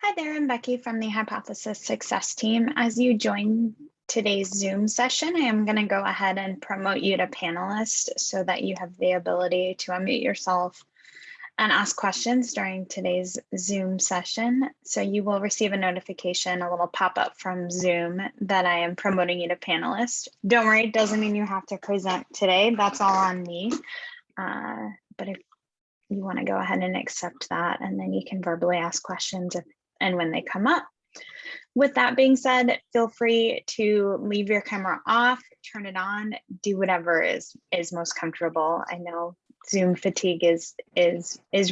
Hi there, I'm Becky from the Hypothesis Success Team. As you join today's Zoom session, I am going to go ahead and promote you to panelist so that you have the ability to unmute yourself and ask questions during today's Zoom session. So you will receive a notification, a little pop-up from Zoom that I am promoting you to panelist. Don't worry, it doesn't mean you have to present today. That's all on me. But if you want to go ahead and accept that, and then you can verbally ask questions and when they come up. With that being said, feel free to leave your camera off, turn it on, do whatever is most comfortable. I know Zoom fatigue is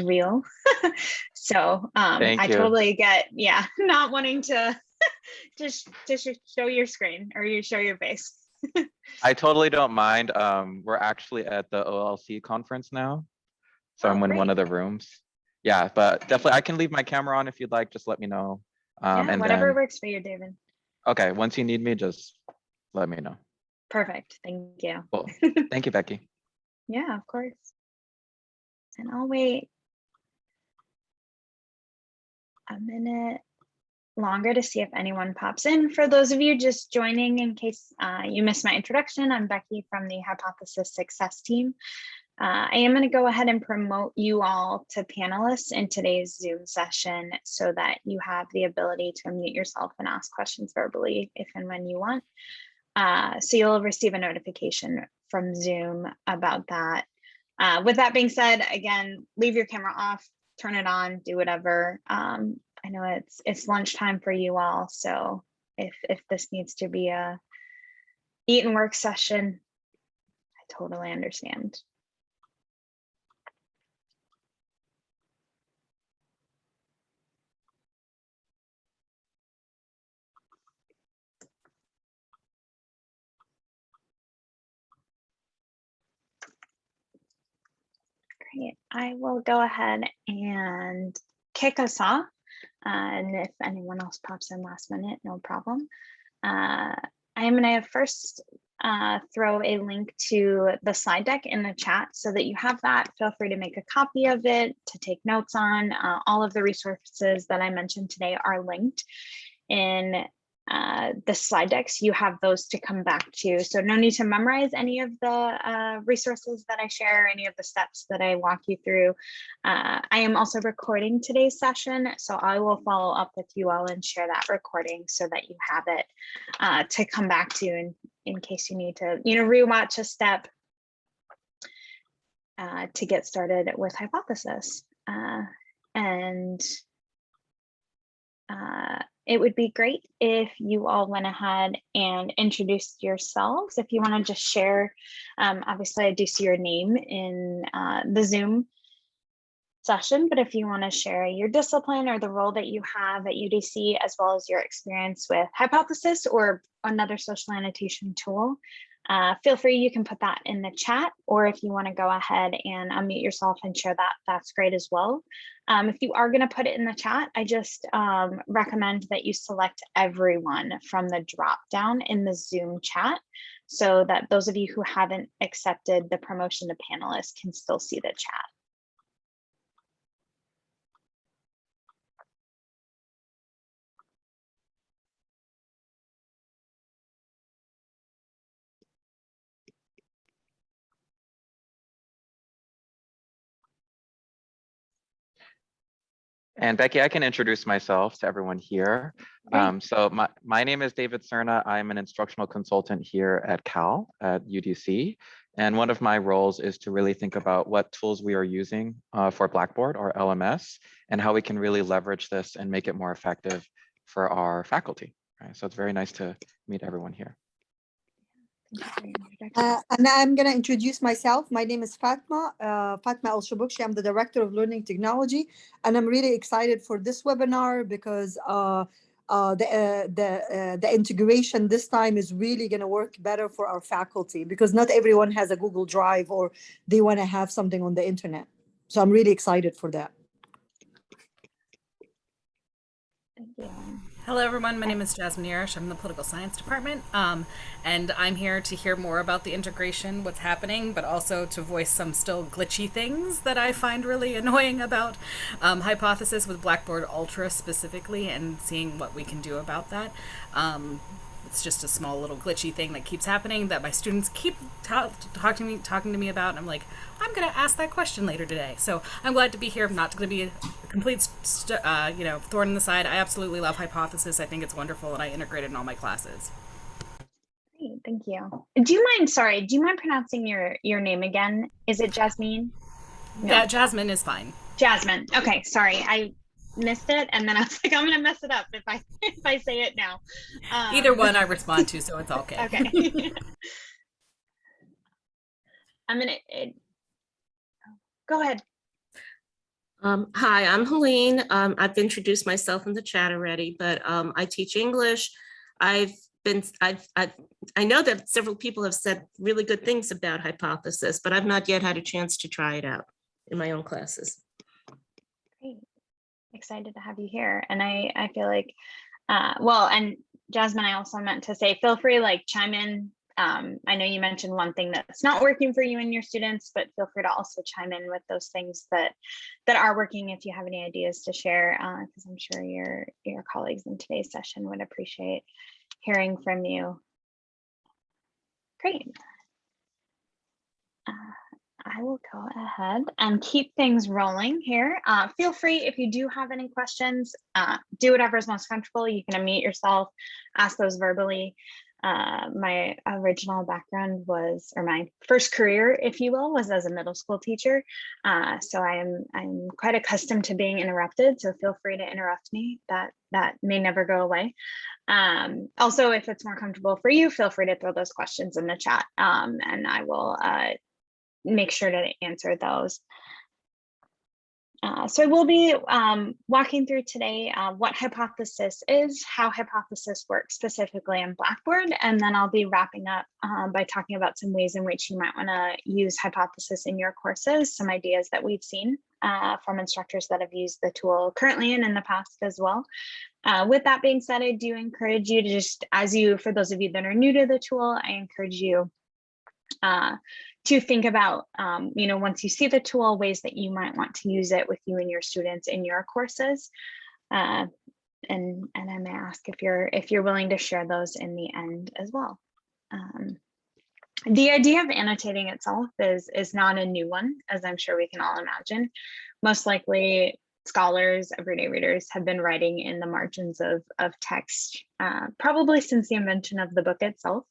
real. So I totally get, not wanting to just show your screen or you show your face. I totally don't mind. We're actually at the OLC conference now. So I'm in one of the rooms. Yeah, but definitely I can leave my camera on if you'd like, just let me know. And whatever works for you, David. Okay, once you need me, just let me know. Perfect, thank you. Cool. Thank you, Becky. Yeah, of course. And I'll wait a minute longer to see if anyone pops in. For those of you just joining, in case you missed my introduction, I'm Becky from the Hypothesis Success Team. I am going to go ahead and promote you all to panelists in today's Zoom session so that you have the ability to unmute yourself and ask questions verbally if and when you want. So you'll receive a notification from Zoom about that. With that being said, again, leave your camera off, turn it on, do whatever. I know it's lunchtime for you all, so if this needs to be a eat and work session, I totally understand. Great. I will go ahead and kick us off. And if anyone else pops in last minute, no problem. I am going to first throw a link to the slide deck in the chat so that you have that. Feel free to make a copy of it, to take notes on. All of the resources that I mentioned today are linked in the slide decks. You have those to come back to. So no need to memorize any of the resources that I share, any of the steps that I walk you through. I am also recording today's session, so I will follow up with you all and share that recording so that you have it to come back to in case you need to, rewatch a step to get started with Hypothesis. It would be great if you all went ahead and introduced yourselves. If you want to just share, obviously I do see your name in the Zoom session, but if you want to share your discipline or the role that you have at UDC, as well as your experience with Hypothesis or another social annotation tool, feel free, you can put that in the chat, or if you want to go ahead and unmute yourself and share that, that's great as well. If you are going to put it in the chat, I just recommend that you select everyone from the drop down in the Zoom chat so that those of you who haven't accepted the promotion to panelists can still see the chat. And Becky, I can introduce myself to everyone here. So my name is David Cerna. I'm an instructional consultant here at C.A.L. at UDC. And one of my roles is to really think about what tools we are using for Blackboard or LMS and how we can really leverage this and make it more effective for our faculty. Right? So it's very nice to meet everyone here. And I'm going to introduce myself. My name is Fatma, Fatma Al-Shabukshi. I'm the Director of Learning Technology, and I'm really excited for this webinar because the integration this time is really going to work better for our faculty because not everyone has a Google Drive or they want to have something on the internet. So I'm really excited for that. Thank you. Hello, everyone. My name is Jasmine Yarish. I'm in the political science department, and I'm here to hear more about the integration, what's happening, but also to voice some still glitchy things that I find really annoying about Hypothesis with Blackboard Ultra specifically, and seeing what we can do about that. It's just a small little glitchy thing that keeps happening that my students keep talking to me about, and I'm like, I'm going to ask that question later today. So I'm glad to be here. I'm not going to be a complete, thorn in the side. I absolutely love Hypothesis. I think it's wonderful, and I integrate it in all my classes. Great, thank you. Do you mind pronouncing your name again? Is it Jasmine? No. Yeah, Jasmine is fine. Jasmine. Okay, sorry. I missed it, and then I was like, I'm gonna mess it up if I say it now. Either one I respond to, so it's okay. Okay. I'm gonna go ahead. Hi, I'm Helene. I've introduced myself in the chat already, but I teach English. I know that several people have said really good things about Hypothesis, but I've not yet had a chance to try it out in my own classes. Great. Excited to have you here. And I feel like, and Jasmine, I also meant to say, feel free, chime in. I know you mentioned one thing that's not working for you and your students, but feel free to also chime in with those things that are working if you have any ideas to share, because I'm sure your colleagues in today's session would appreciate hearing from you. Great. I will go ahead and keep things rolling here. Feel free, if you do have any questions, do whatever is most comfortable. You can unmute yourself, ask those verbally. My original background was, or my first career, if you will, was as a middle school teacher. So I'm quite accustomed to being interrupted. So feel free to interrupt me. That may never go away. Also, if it's more comfortable for you, feel free to throw those questions in the chat, and I will make sure to answer those. So I will be walking through today what Hypothesis is, how Hypothesis works specifically in Blackboard, and then I'll be wrapping up by talking about some ways in which you might want to use Hypothesis in your courses, some ideas that we've seen from instructors that have used the tool currently and in the past as well. With that being said, I do encourage you to just, for those of you that are new to the tool, I encourage you to think about, once you see the tool, ways that you might want to use it with you and your students in your courses. And I may ask if you're willing to share those in the end as well. The idea of annotating itself is not a new one, as I'm sure we can all imagine. Most likely, scholars, everyday readers have been writing in the margins of text probably since the invention of the book itself.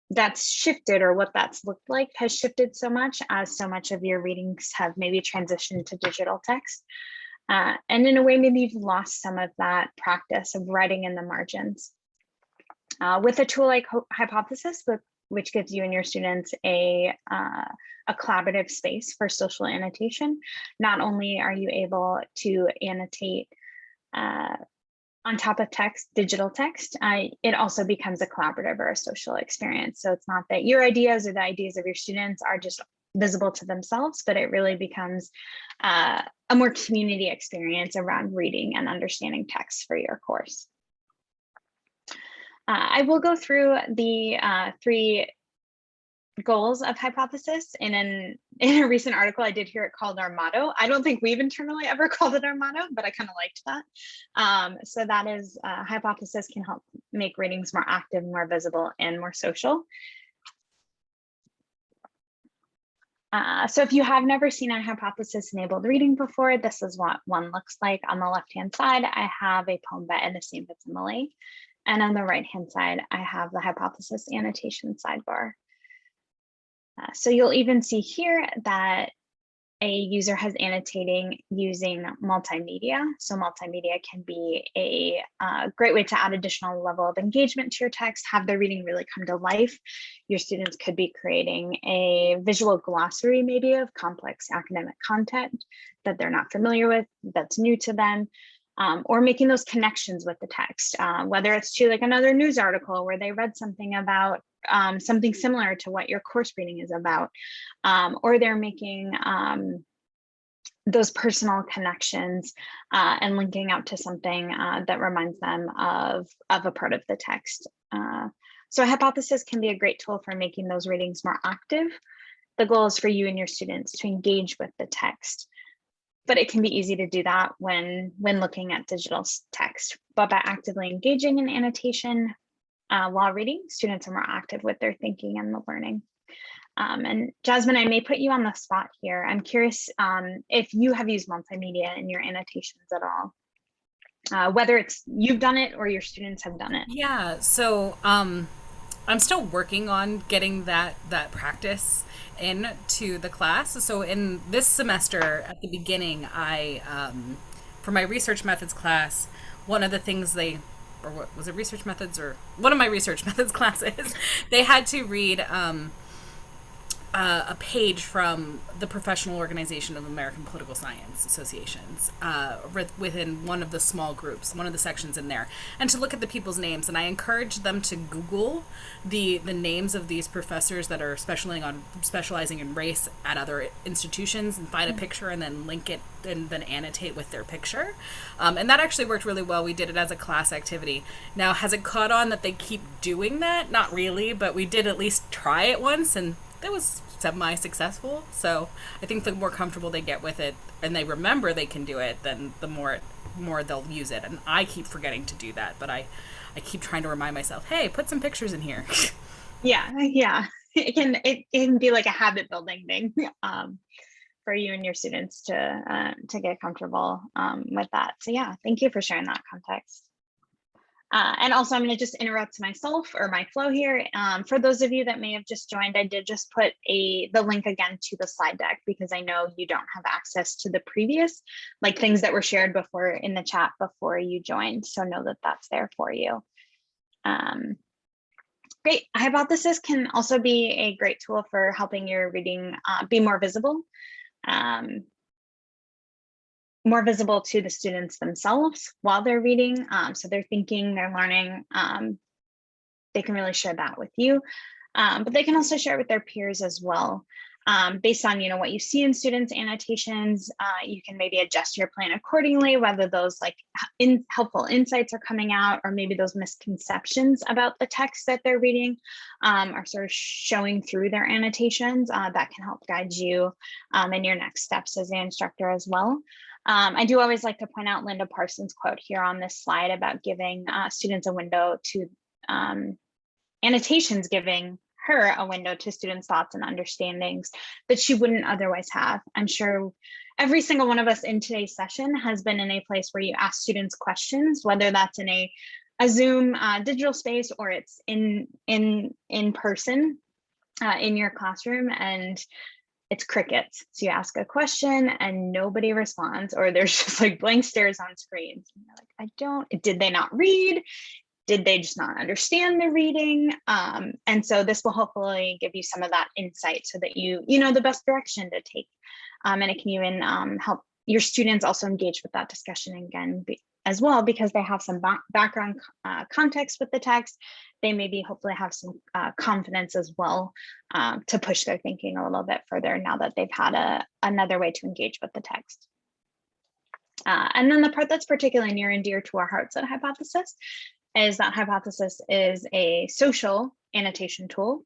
That's shifted, or what that's looked like has shifted so much, as so much of your readings have maybe transitioned to digital text. And in a way, maybe you've lost some of that practice of writing in the margins. With a tool like Hypothesis, which gives you and your students a collaborative space for social annotation, not only are you able to annotate on top of text, digital text, it also becomes a collaborative or a social experience. So it's not that your ideas or the ideas of your students are just visible to themselves, but it really becomes a more community experience around reading and understanding text for your course. I will go through the 3 goals of Hypothesis. In a recent article, I did hear it called our motto. I don't think we've internally ever called it our motto, but I kind of liked that. So that is, Hypothesis can help make readings more active, more visible, and more social. So if you have never seen a Hypothesis-enabled reading before, this is what one looks like. On the left-hand side, I have a poem by Edna St. Vincent Millay. And on the right-hand side, I have the Hypothesis annotation sidebar. So you'll even see here that a user has annotating using multimedia. So multimedia can be a great way to add additional level of engagement to your text, have the reading really come to life. Your students could be creating a visual glossary, maybe, of complex academic content that they're not familiar with, that's new to them. Or making those connections with the text, whether it's to another news article where they read something about something similar to what your course reading is about, or they're making those personal connections and linking out to something that reminds them of a part of the text. So a hypothesis can be a great tool for making those readings more active. The goal is for you and your students to engage with the text, but it can be easy to do that when looking at digital text. But by actively engaging in annotation while reading, students are more active with their thinking and the learning. And Jasmine, I may put you on the spot here. I'm curious if you have used multimedia in your annotations at all, whether it's you've done it or your students have done it. Yeah, so I'm still working on getting that practice into the class. So in this semester, at the beginning, I for my research methods class, one of the things or what was it, research methods, or one of my research methods classes, they had to read a page from the Professional Organization of American Political Science Associations within one of the small groups, one of the sections in there, and to look at the people's names. And I encouraged them to Google the names of these professors that are specializing in race at other institutions, and find a picture and then link it and then annotate with their picture. And that actually worked really well. We did it as a class activity. Now, has it caught on that they keep doing that? Not really, but we did at least try it once, and that was semi-successful. So I think the more comfortable they get with it and they remember they can do it, then the more they'll use it. And I keep forgetting to do that, but I keep trying to remind myself, hey, put some pictures in here. Yeah. It can be like a habit building thing for you and your students to get comfortable with that. So yeah, thank you for sharing that context. And also, I'm going to just interrupt myself or my flow here. For those of you that may have just joined, I did just put the link again to the slide deck, because I know you don't have access to the previous, like things that were shared before in the chat before you joined. So know that that's there for you. Great. Hypothesis can also be a great tool for helping your reading be more visible. More visible to the students themselves while they're reading. So they're thinking, they're learning, they can really share that with you, but they can also share it with their peers as well. Based on what you see in students' annotations, you can maybe adjust your plan accordingly, whether those like helpful insights are coming out, or maybe those misconceptions about the text that they're reading are sort of showing through their annotations. That can help guide you in your next steps as an instructor as well. I do always like to point out Linda Parsons' quote here on this slide about giving students a window to annotations, giving her a window to students' thoughts and understandings that she wouldn't otherwise have. I'm sure every single one of us in today's session has been in a place where you ask students questions, whether that's in a Zoom digital space or it's in person in your classroom, and it's crickets. So you ask a question and nobody responds, or there's just like blank stares on screens. And you're like, did they not read? Did they just not understand the reading? And so this will hopefully give you some of that insight so that you know the best direction to take. And it can even help your students also engage with that discussion again as well, because they have some background context with the text. They maybe hopefully have some confidence as well to push their thinking a little bit further now that they've had another way to engage with the text. And then the part that's particularly near and dear to our hearts at Hypothesis is that Hypothesis is a social annotation tool.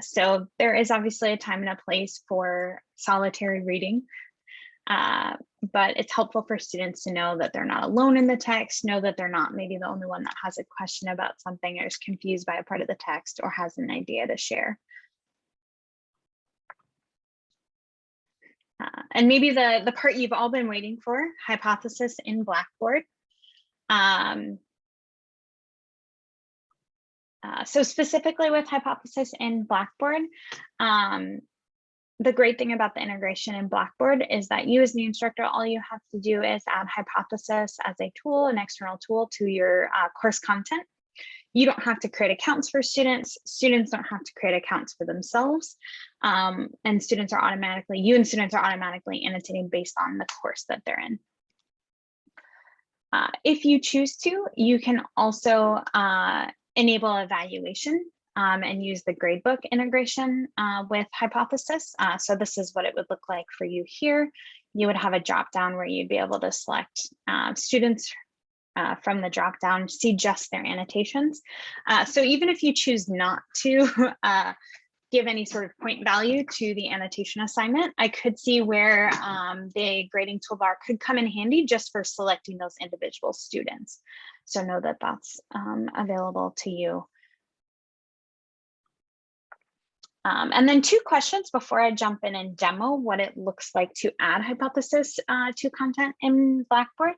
So there is obviously a time and a place for solitary reading, but it's helpful for students to know that they're not alone in the text, know that they're not maybe the only one that has a question about something or is confused by a part of the text or has an idea to share. And maybe the part you've all been waiting for, Hypothesis in Blackboard. So specifically with Hypothesis in Blackboard, the great thing about the integration in Blackboard is that you as the instructor, all you have to do is add Hypothesis as a tool, an external tool to your course content. You don't have to create accounts for students. Students don't have to create accounts for themselves. And you and students are automatically annotating based on the course that they're in. If you choose to, you can also enable evaluation and use the gradebook integration with Hypothesis. So this is what it would look like for you here. You would have a drop down where you'd be able to select students from the drop down, see just their annotations. So even if you choose not to give any sort of point value to the annotation assignment, I could see where the grading toolbar could come in handy just for selecting those individual students. So know that that's available to you. And then 2 questions before I jump in and demo what it looks like to add Hypothesis to content in Blackboard.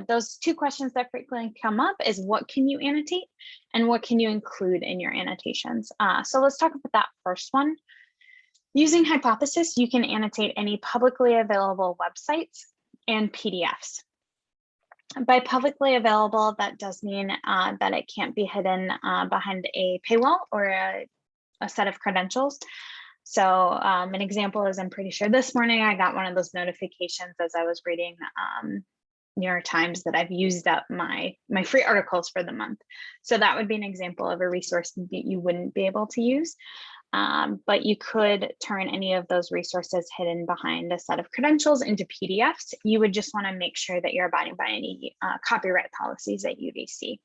Those 2 questions that frequently come up is what can you annotate and what can you include in your annotations? So let's talk about that first one. Using Hypothesis, you can annotate any publicly available websites and PDFs. By publicly available, that does mean that it can't be hidden behind a paywall or a set of credentials. So an example is, I'm pretty sure this morning I got one of those notifications as I was reading New York Times that I've used up my free articles for the month. So that would be an example of a resource that you wouldn't be able to use. But you could turn any of those resources hidden behind a set of credentials into PDFs. You would just want to make sure that you're abiding by any copyright policies at UDC.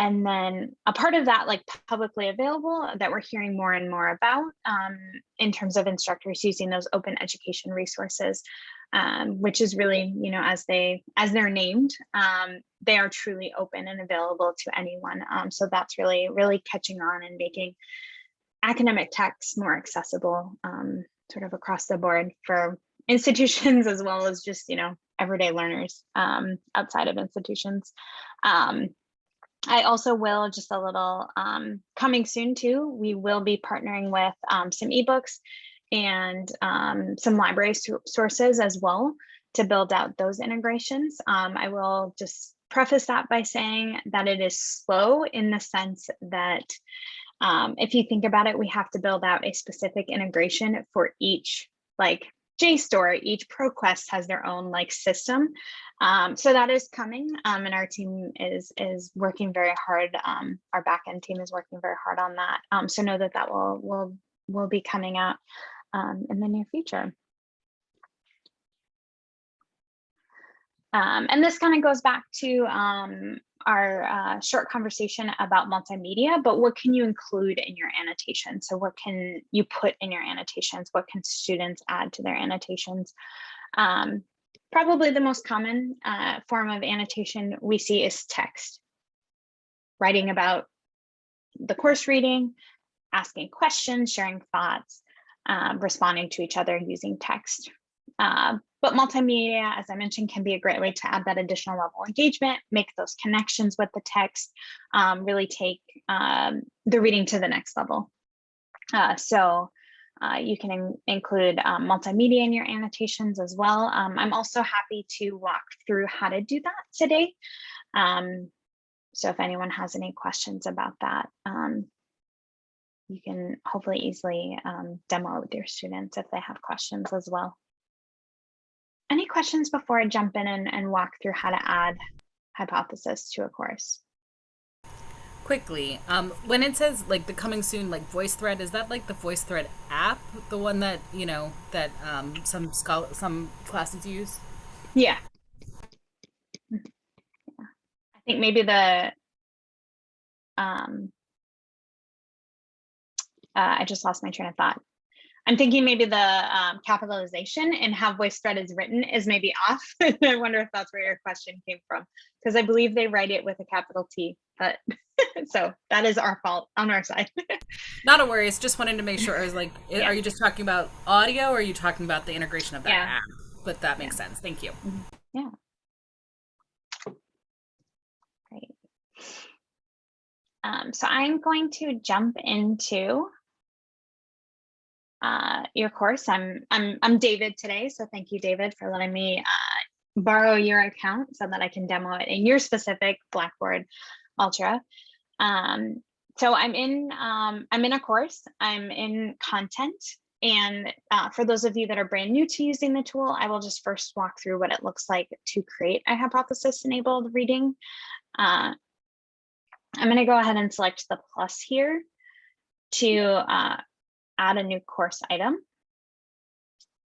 And then a part of that, like publicly available, that we're hearing more and more about in terms of instructors using those open education resources, which is really, you know, as they're named, they are truly open and available to anyone. So that's really catching on and making academic texts more accessible, sort of across the board for institutions as well as just, you know, everyday learners outside of institutions. I also will, just a little coming soon too, we will be partnering with some ebooks and some library sources as well to build out those integrations. I will just preface that by saying that it is slow in the sense that if you think about it, we have to build out a specific integration for each like JSTOR. Each ProQuest has their own like system. So that is coming, and our team is working very hard. Our backend team is working very hard on that. So know that that will be coming out in the near future. And this kind of goes back to our short conversation about multimedia, but what can you include in your annotation? So what can you put in your annotations? What can students add to their annotations? Probably the most common form of annotation we see is text. Writing about the course reading, asking questions, sharing thoughts, responding to each other using text. But multimedia, as I mentioned, can be a great way to add that additional level of engagement, make those connections with the text, really take the reading to the next level. So you can include multimedia in your annotations as well. I'm also happy to walk through how to do that today. So if anyone has any questions about that, you can hopefully easily demo it with your students if they have questions as well. Any questions before I jump in and walk through how to add Hypothesis to a course? Quickly, when it says like the coming soon, like VoiceThread, is that like the VoiceThread app, the one that, you know, that some classes use? Yeah. I think maybe the I just lost my train of thought. I'm thinking maybe the capitalization and how VoiceThread is written is maybe off. I wonder if that's where your question came from, because I believe they write it with a capital T, but so that is our fault on our side. Not a worry. It's just wanting to make sure. I was like, Yeah. Are you just talking about audio, or are you talking about the integration of that Yeah. app? But that makes sense. Thank you. Yeah. Great. So I'm going to jump into your course. I'm David today, so thank you, David, for letting me borrow your account so that I can demo it in your specific Blackboard Ultra. So I'm in a course. I'm in content, and for those of you that are brand new to using the tool, I will just first walk through what it looks like to create a hypothesis-enabled reading. I'm going to go ahead and select the plus here to add a new course item.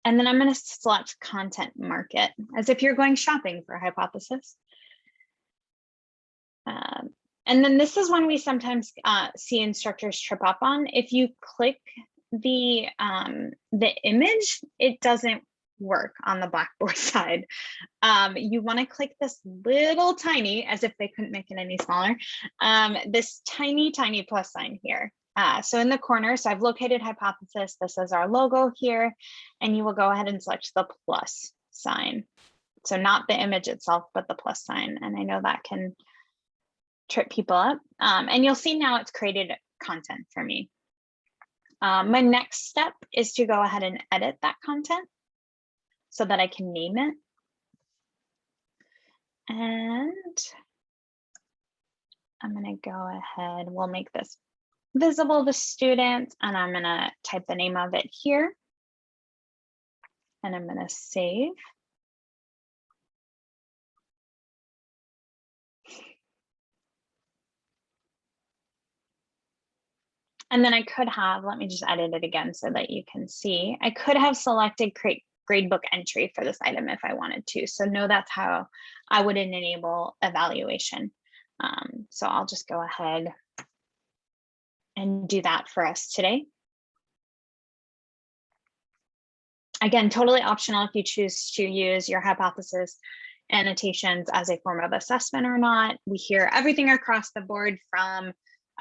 And then I'm going to select content market as if you're going shopping for Hypothesis. And then this is one we sometimes see instructors trip up on. If you click the image, it doesn't work on the Blackboard side. You want to click this little tiny, as if they couldn't make it any smaller, this tiny plus sign here. So in the corner, so I've located Hypothesis. This is our logo here, and you will go ahead and select the plus sign. So not the image itself, but the plus sign. And I know that can trip people up. And you'll see now it's created content for me. My next step is to go ahead and edit that content so that I can name it. And I'm going to go ahead, we'll make this visible to students, and I'm going to type the name of it here. And I'm going to save. And then I could have, let me just edit it again so that you can see, I could have selected create gradebook entry for this item if I wanted to. So no, that's how I would enable evaluation. So I'll just go ahead and do that for us today. Again, totally optional if you choose to use your Hypothesis annotations as a form of assessment or not. We hear everything across the board from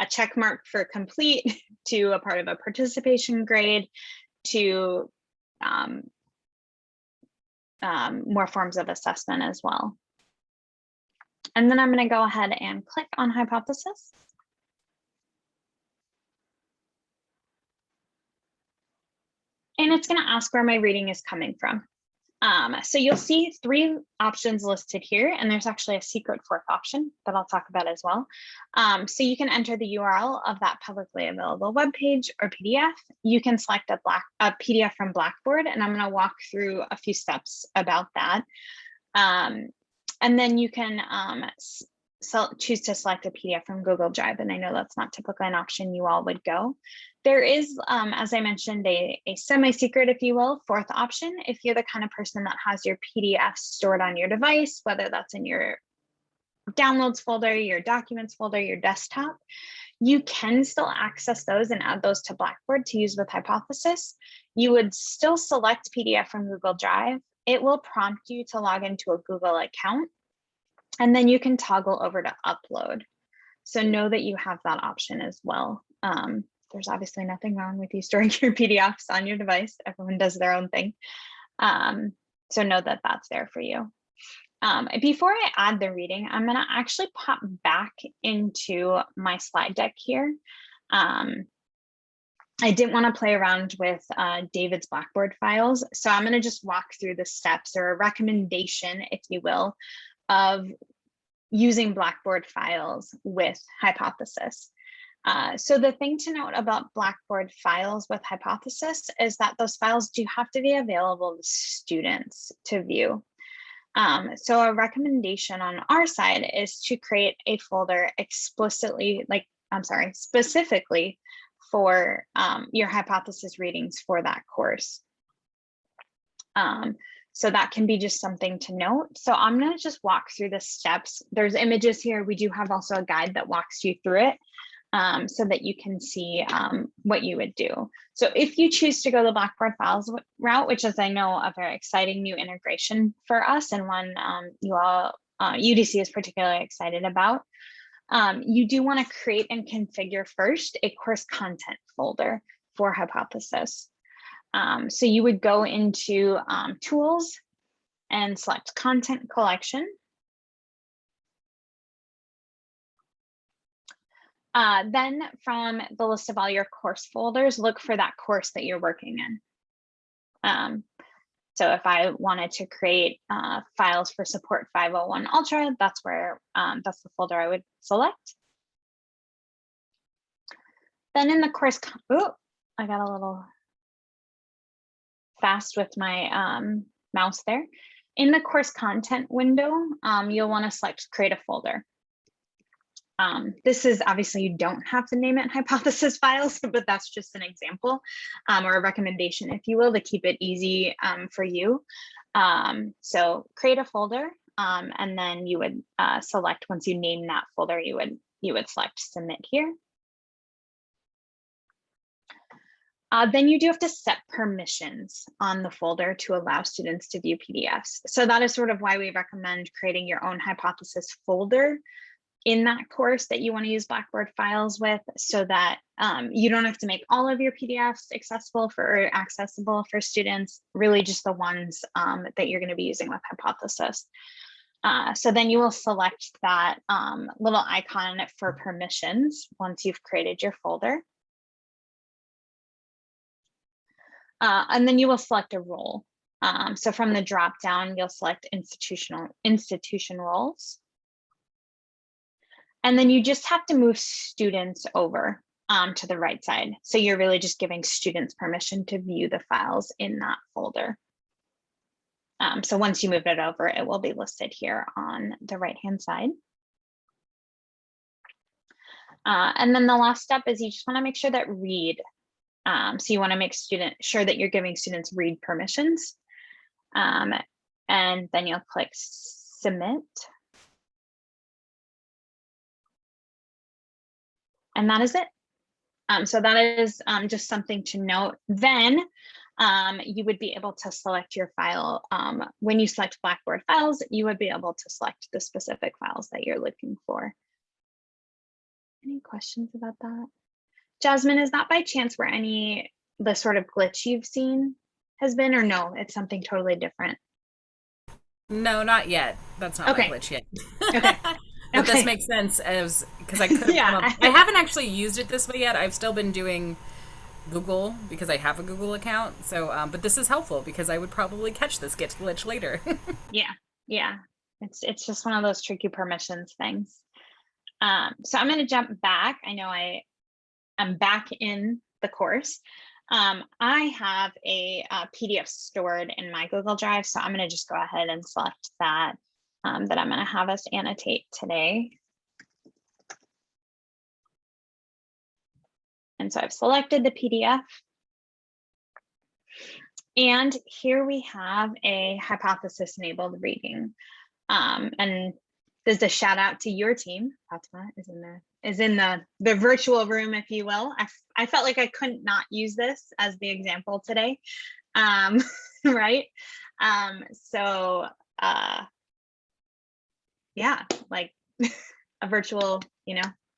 a check mark for complete to a part of a participation grade to more forms of assessment as well. And then I'm going to go ahead and click on Hypothesis. And it's going to ask where my reading is coming from. So you'll see 3 options listed here, and there's actually a secret 4th option that I'll talk about as well. So you can enter the URL of that publicly available web page or PDF. You can select a PDF from Blackboard, and I'm going to walk through a few steps about that. And then you can choose to select a PDF from Google Drive, and I know that's not typically an option you all would go. There is, as I mentioned, a semi-secret, if you will, 4th option. If you're the kind of person that has your PDF stored on your device, whether that's in your downloads folder, your documents folder, your desktop, you can still access those and add those to Blackboard to use with Hypothesis. You would still select PDF from Google Drive. It will prompt you to log into a Google account, and then you can toggle over to upload. So know that you have that option as well. There's obviously nothing wrong with you storing your PDFs on your device. Everyone does their own thing. So know that that's there for you. Before I add the reading, I'm going to actually pop back into my slide deck here. I didn't want to play around with David's Blackboard files. So I'm going to just walk through the steps, or a recommendation, if you will, of using Blackboard files with Hypothesis. So the thing to note about Blackboard files with Hypothesis is that those files do have to be available to students to view. So a recommendation on our side is to create a folder specifically for your Hypothesis readings for that course. So that can be just something to note. So I'm going to just walk through the steps. There's images here. We do have also a guide that walks you through it. So that you can see what you would do. So if you choose to go the Blackboard Files route, which is, I know, a very exciting new integration for us, and one you all, UDC is particularly excited about, you do want to create and configure first a course content folder for Hypothesis. So you would go into Tools and select Content Collection. Then from the list of all your course folders, look for that course that you're working in. So if I wanted to create files for Support 501 Ultra, that's where that's the folder I would select. Then in the course, I got a little fast with my mouse there. In the course content window, you'll want to select create a folder. This is obviously, you don't have to name it hypothesis files, but that's just an example or a recommendation, if you will, to keep it easy for you. So create a folder and then you would select, once you name that folder, you would select submit here. Then you do have to set permissions on the folder to allow students to view PDFs. So that is sort of why we recommend creating your own hypothesis folder in that course that you want to use Blackboard Files with, so that you don't have to make all of your PDFs accessible for students, really just the ones that you're going to be using with Hypothesis. So then you will select that little icon for permissions once you've created your folder. And then you will select a role. So from the drop down, you'll select institution roles. And then you just have to move students over to the right side. So you're really just giving students permission to view the files in that folder. So once you move it over, it will be listed here on the right-hand side. And then the last step is you just want to make sure that read. So you want to make sure that you're giving students read permissions. And then you'll click submit. And that is it. So that is just something to note. Then you would be able to select your file. When you select Blackboard Files, you would be able to select the specific files that you're looking for. Any questions about that? Jasmine, is that by chance where the sort of glitch you've seen has been, or no, it's something totally different? No, not yet. That's not Okay. my glitch yet. Okay. But Okay. this makes sense because I could have Yeah. I haven't actually used it this way yet. I've still been doing Google because I have a Google account. So, but this is helpful because I would probably catch this glitch later. Yeah. It's just one of those tricky permissions things. So I'm going to jump back. I know I'm back in the course. I have a PDF stored in my Google Drive, so I'm going to just go ahead and select that I'm going to have us annotate today. And so I've selected the PDF. And here we have a hypothesis-enabled reading. And there's a shout out to your team. Fatma is in the virtual room, if you will. I felt like I couldn't not use this as the example today, right? So yeah, like a virtual,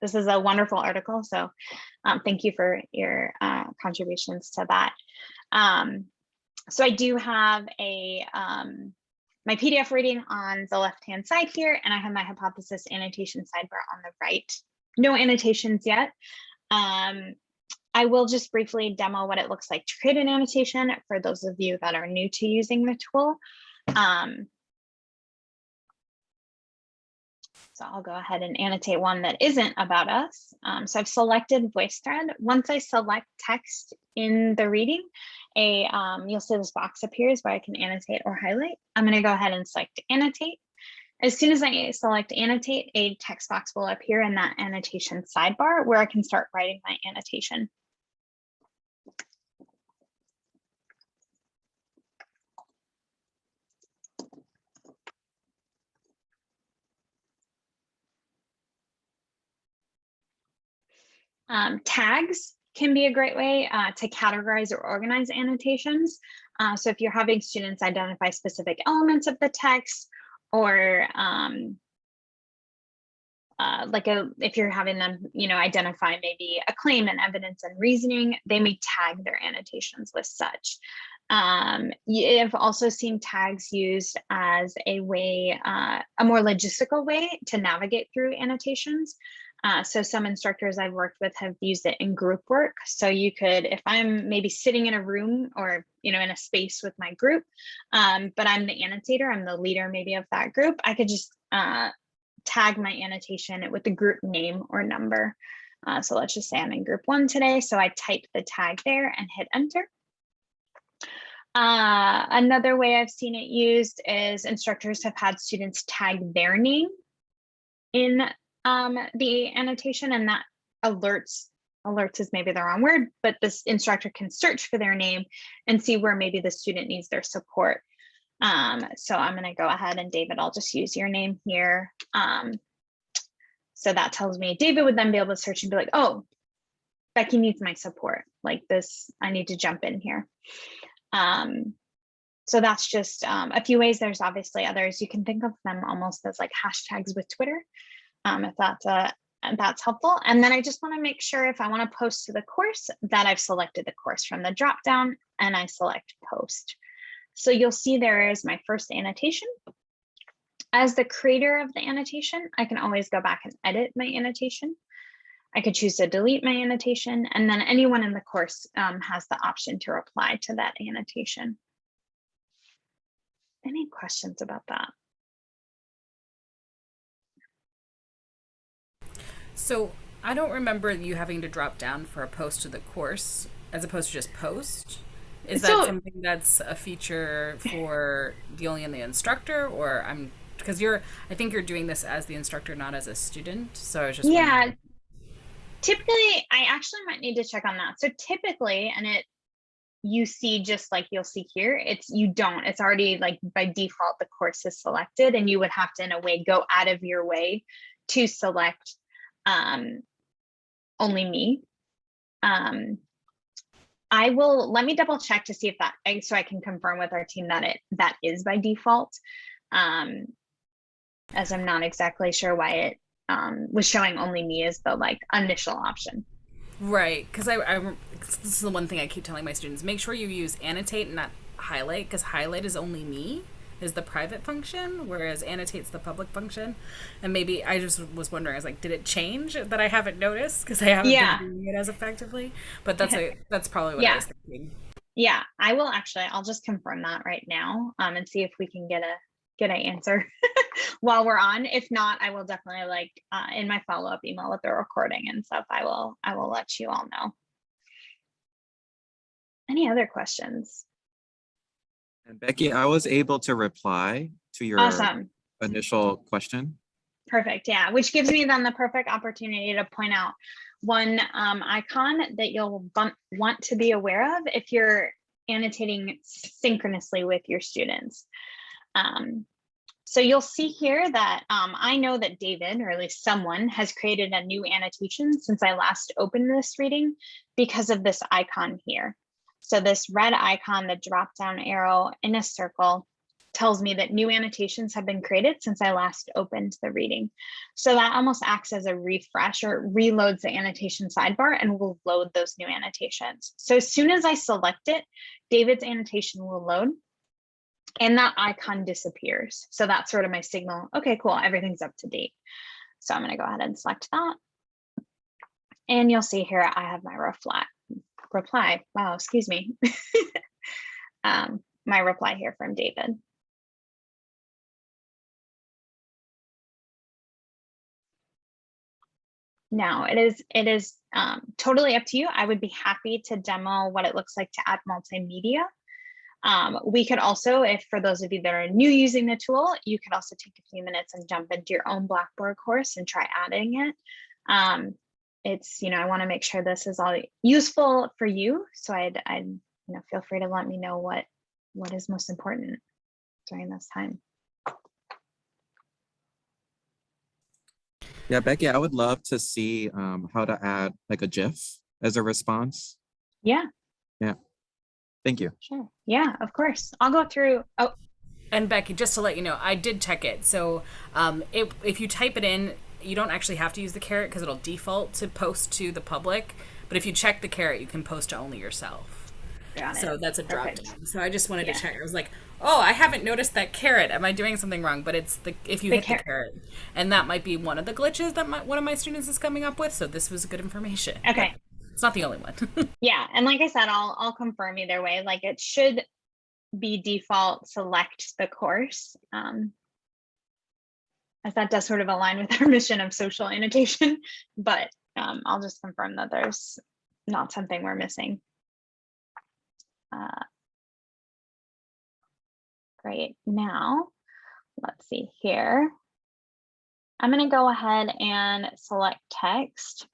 this is a wonderful article. So thank you for your contributions to that. So I do have my PDF reading on the left-hand side here, and I have my hypothesis annotation sidebar on the right. No annotations yet. I will just briefly demo what it looks like to create an annotation for those of you that are new to using the tool. So I'll go ahead and annotate one that isn't about us. So I've selected VoiceThread. Once I select text in the reading, you'll see this box appears where I can annotate or highlight. I'm going to go ahead and select annotate. As soon as I select annotate, a text box will appear in that annotation sidebar where I can start writing my annotation. Tags can be a great way to categorize or organize annotations. So if you're having students identify specific elements of the text, or if you're having them, identify maybe a claim and evidence and reasoning, they may tag their annotations with such. I've also seen tags used as a way, a more logistical way to navigate through annotations. So some instructors I've worked with have used it in group work. So you could, if I'm maybe sitting in a room or, in a space with my group, but I'm the annotator, I'm the leader maybe of that group, I could just tag my annotation with the group name or number. So let's just say I'm in group 1 today. So I type the tag there and hit enter. Another way I've seen it used is instructors have had students tag their name in the annotation, and that alerts is maybe the wrong word, but this instructor can search for their name and see where maybe the student needs their support. So I'm going to go ahead and David, I'll just use your name here. So that tells me David would then be able to search and be like, oh, Becky needs my support. Like this, I need to jump in here. So that's just a few ways. There's obviously others. You can think of them almost as like hashtags with Twitter, if that's helpful. And then I just want to make sure if I want to post to the course that I've selected the course from the dropdown and I select post. So you'll see there is my first annotation. As the creator of the annotation, I can always go back and edit my annotation. I could choose to delete my annotation, and then anyone in the course has the option to reply to that annotation. Any questions about that? So I don't remember you having to drop down for a post to the course as opposed to just post. Is that something that's a feature for only in the instructor, or because I think you're doing this as the instructor, not as a student. So I was just wondering. Typically, I actually might need to check on that. So typically, and you see just like you'll see here, it's already like by default, the course is selected, and you would have to in a way go out of your way to select only me. Let me double check to see if that, so I can confirm with our team that that is by default, as I'm not exactly sure why it was showing only me as the like initial option. Right, because this is the one thing I keep telling my students, make sure you use annotate and not highlight, because highlight is only me, is the private function, whereas annotate's the public function. And maybe I just was wondering, I was like, did it change that I haven't noticed because I haven't been doing it as effectively? But that's probably what I was thinking. Yeah, I'll just confirm that right now and see if we can get an answer while we're on. If not, I will definitely like in my follow-up email with the recording and stuff, I will let you all know. Any other questions? And Becky, I was able to reply to your initial question. Perfect. Yeah, which gives me then the perfect opportunity to point out one icon that you'll want to be aware of if you're annotating synchronously with your students. So you'll see here that I know that David, or at least someone, has created a new annotation since I last opened this reading because of this icon here. So this red icon, the drop down arrow in a circle, tells me that new annotations have been created since I last opened the reading. So that almost acts as a refresh or reloads the annotation sidebar and will load those new annotations. So as soon as I select it, David's annotation will load and that icon disappears. So that's sort of my signal. Okay, cool, everything's up to date. So I'm gonna go ahead and select that. And you'll see here, I have my reply. Wow, excuse me. My reply here from David. Now it is totally up to you. I would be happy to demo what it looks like to add multimedia. We could also, if for those of you that are new using the tool, you could also take a few minutes and jump into your own Blackboard course and try adding it. It's, I want to make sure this is all useful for you. So I'd feel free to let me know what is most important during this time. Yeah, Becky, I would love to see how to add like a GIF as a response. Yeah. Yeah. Thank you. Sure. Yeah, of course. I'll go through. Oh. And Becky, just to let you know, I did check it. So if you type it in, you don't actually have to use the caret because it'll default to post to the public. But if you check the caret, you can post to only yourself. Got it. So that's a drop down. So I just wanted to check. I was like, oh, I haven't noticed that caret. Am I doing something wrong? But it's if you hit the caret. And that might be one of the glitches that one of my students is coming up with. So this was good information. Okay. But it's not the only one. Yeah. And like I said, I'll confirm either way. Like it should be default select the course. As that does sort of align with our mission of social annotation, but I'll just confirm that there's not something we're missing. Great. Now, let's see here. I'm going to go ahead and select text.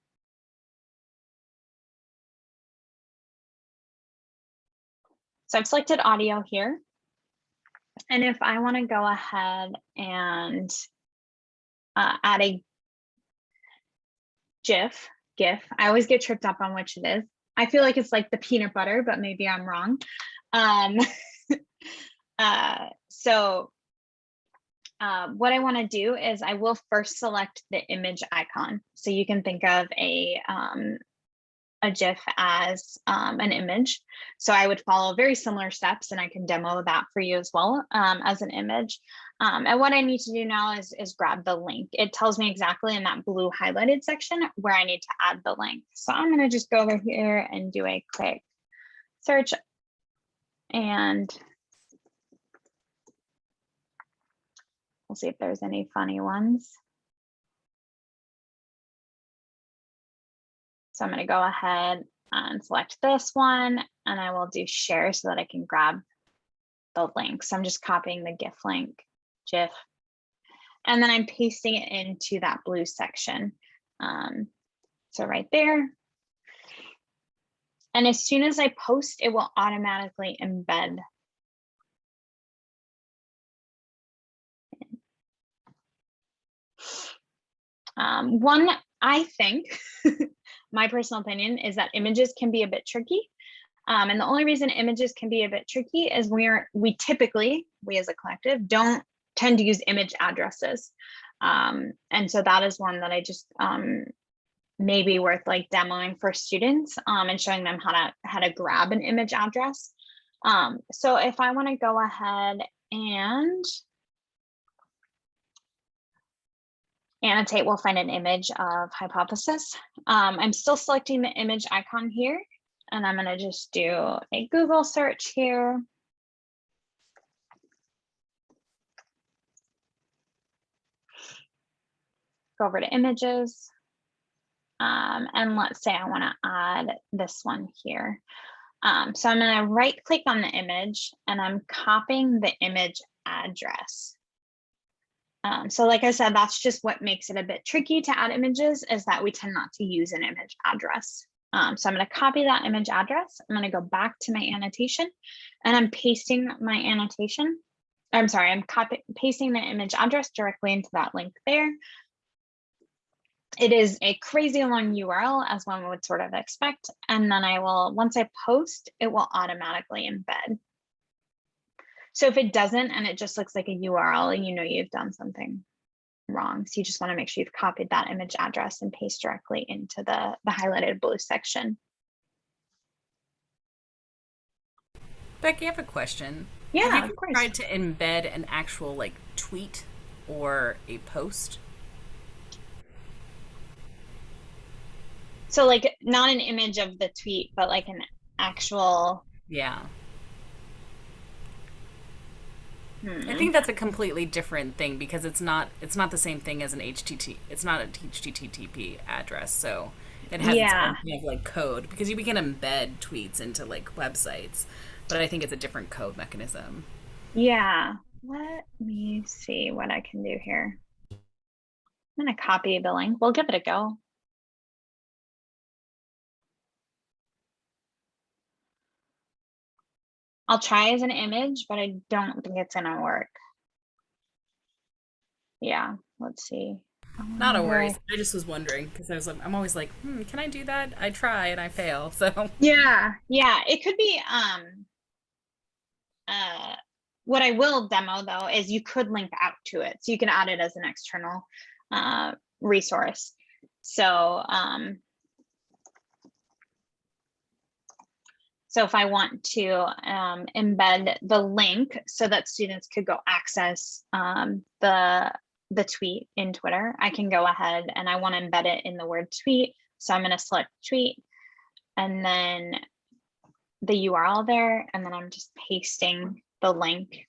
So I've selected audio here. And if I want to go ahead and add a GIF, I always get tripped up on which it is. I feel like it's like the peanut butter, but maybe I'm wrong. What I want to do is I will first select the image icon. So you can think of a GIF as an image. So I would follow very similar steps, and I can demo that for you as well as an image. And what I need to do now is grab the link. It tells me exactly in that blue highlighted section where I need to add the link. So I'm going to just go over here and do a quick search, and we'll see if there's any funny ones. So I'm going to go ahead and select this one, and I will do share so that I can grab the link. So I'm just copying the GIF link, GIF, and then I'm pasting it into that blue section. So right there. And as soon as I post, it will automatically embed. One, I think, my personal opinion is that images can be a bit tricky. And the only reason images can be a bit tricky is we typically, we as a collective, don't tend to use image addresses. And so that is one that I just maybe worth like demoing for students and showing them how to grab an image address. So if I want to go ahead and annotate, we'll find an image of hypothesis. I'm still selecting the image icon here, and I'm going to just do a Google search here. Go over to images. And let's say I want to add this one here. So I'm going to right click on the image, and I'm copying the image address. So like I said, that's just what makes it a bit tricky to add images, is that we tend not to use an image address. So I'm going to copy that image address. I'm going to go back to my annotation, and I'm pasting my annotation. I'm sorry, I'm pasting the image address directly into that link there. It is a crazy long URL, as one would sort of expect. And then I will, once I post, it will automatically embed. So if it doesn't, and it just looks like a URL, and you know you've done something wrong. So you just want to make sure you've copied that image address and paste directly into the highlighted blue section. Becky, I have a question. Yeah, have you of course. tried to embed an actual like tweet or a post? So like not an image of the tweet, but like an actual. Yeah. I think that's a completely different thing, because it's not the same thing as an HTTP. It's not a HTTP address, so it has its own kind of like code, because you can embed tweets into like websites, but I think it's a different code mechanism. Yeah, let me see what I can do here. I'm gonna copy the link. We'll give it a go. I'll try as an image, but I don't think it's gonna work. Yeah, let's see. Not a worries. I just was wondering, because I'm always like, can I do that? I try and I fail. So yeah, it could be. What I will demo though is you could link out to it, so you can add it as an external resource. So so if I want to embed the link so that students could go access the tweet in Twitter, I can go ahead, and I want to embed it in the word tweet. So I'm going to select tweet, and then the URL there, and then I'm just pasting the link.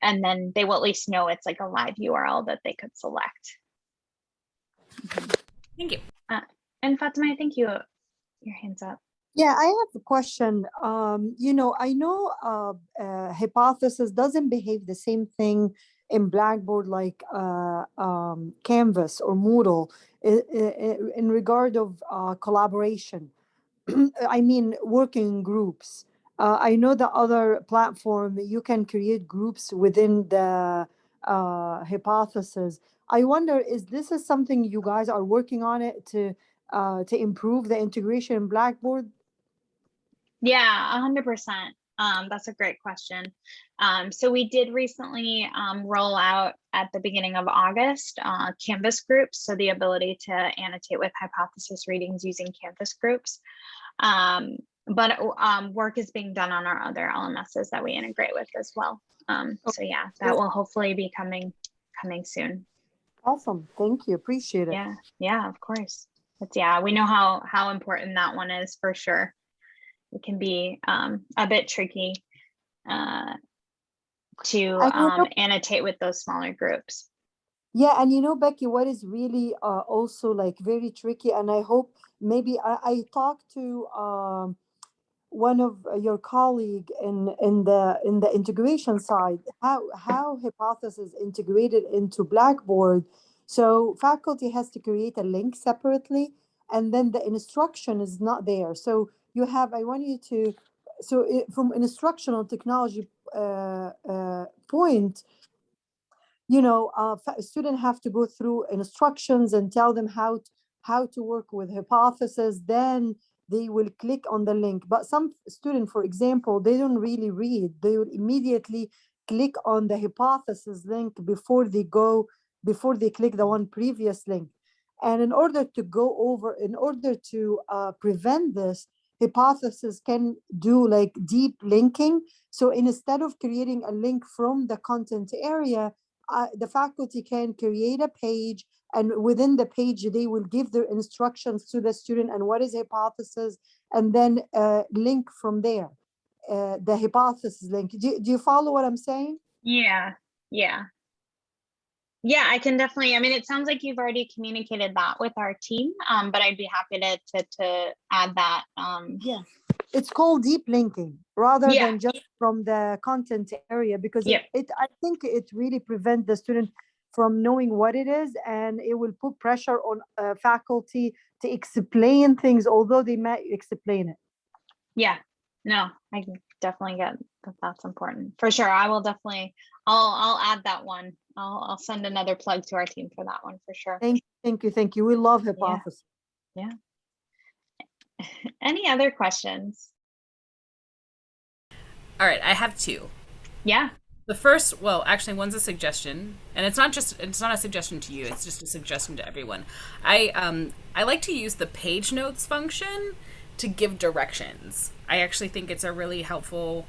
And then they will at least know it's like a live URL that they could select. Thank you. And Fatma, I think your hand's up. Yeah, I have a question. You know, I know hypothesis doesn't behave the same thing in Blackboard, like Canvas or Moodle, in regard of collaboration. I mean, working groups. I know the other platform, you can create groups within the hypothesis. I wonder, is this is something you guys are working on it to improve the integration in Blackboard? Yeah, 100%. That's a great question. So we did recently roll out at the beginning of August Canvas groups, so the ability to annotate with hypothesis readings using Canvas groups. But work is being done on our other LMSs that we integrate with as well. So yeah, that will hopefully be coming soon. Awesome, thank you, appreciate it. Yeah, of course. But yeah, we know how important that one is for sure. It can be a bit tricky to annotate with those smaller groups. Yeah, and you know, Becky, what is really also like very tricky, and I hope maybe I talked to one of your colleague in the integration side, how hypothesis integrated into Blackboard. So faculty has to create a link separately, and then the instruction is not there. So you have, I want you to, so from an instructional technology point, you know, students have to go through instructions and tell them how to work with hypothesis. Then they will click on the link. But some student, for example, they don't really read. They will immediately click on the hypothesis link before they click the one previous link. And in order to prevent this, hypothesis can do like deep linking. So instead of creating a link from the content area, the faculty can create a page, and within the page they will give their instructions to the student and what is hypothesis, and then link from there, the hypothesis link. Do you follow what I'm saying? Yeah, I can definitely, I mean, it sounds like you've already communicated that with our team, but I'd be happy to add that. Yeah, it's called deep linking rather than just from the content area, because I think it really prevents the student from knowing what it is, and it will put pressure on faculty to explain things, although they might explain it. Yeah, no, I can definitely get that. That's important for sure. I will definitely, I'll add that one. I'll send another plug to our team for that one for sure. Thank you. We love hypothesis. Yeah. Any other questions? All right, I have two. Yeah. The first, well, actually, one's a suggestion, and it's not a suggestion to you. It's just a suggestion to everyone. I like to use the page notes function to give directions. I actually think it's a really helpful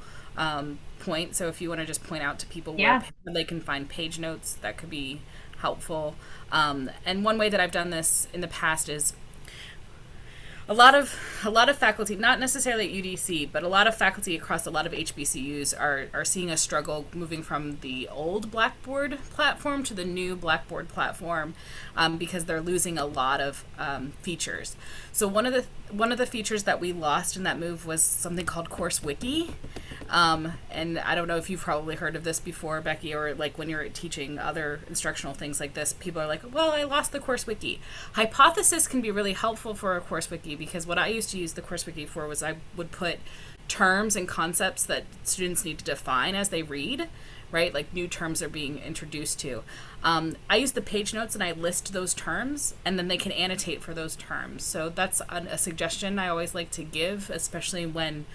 point. So if you want to just point out to people where they can find page notes, that could be helpful. And one way that I've done this in the past is a lot of faculty, not necessarily at UDC, but a lot of faculty across a lot of HBCUs are seeing a struggle moving from the old Blackboard platform to the new Blackboard platform because they're losing a lot of features. So one of the features that we lost in that move was something called Course Wiki. And I don't know if you've probably heard of this before, Becky, or like when you're teaching other instructional things like this, people are like, well, I lost the Course Wiki. Hypothesis can be really helpful for a Course Wiki, because what I used to use the Course Wiki for was I would put terms and concepts that students need to define as they read, right? Like new terms are being introduced to. I use the page notes and I list those terms, and then they can annotate for those terms. So that's a suggestion I always like to give, especially when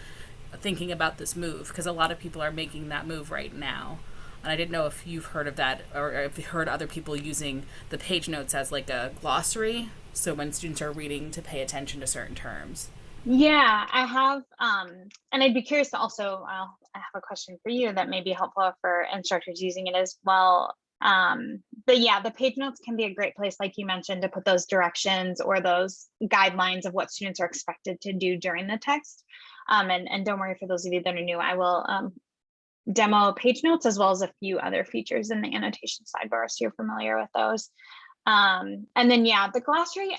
thinking about this move, because a lot of people are making that move right now. And I didn't know if you've heard of that, or if you've heard other people using the page notes as like a glossary, so when students are reading, to pay attention to certain terms. Yeah, I have, and I'd be curious to also, I have a question for you that may be helpful for instructors using it as well. But yeah, the page notes can be a great place, like you mentioned, to put those directions or those guidelines of what students are expected to do during the text. And don't worry, for those of you that are new, I will demo page notes as well as a few other features in the annotation sidebar, so you're familiar with those. And then, yeah, the glossary,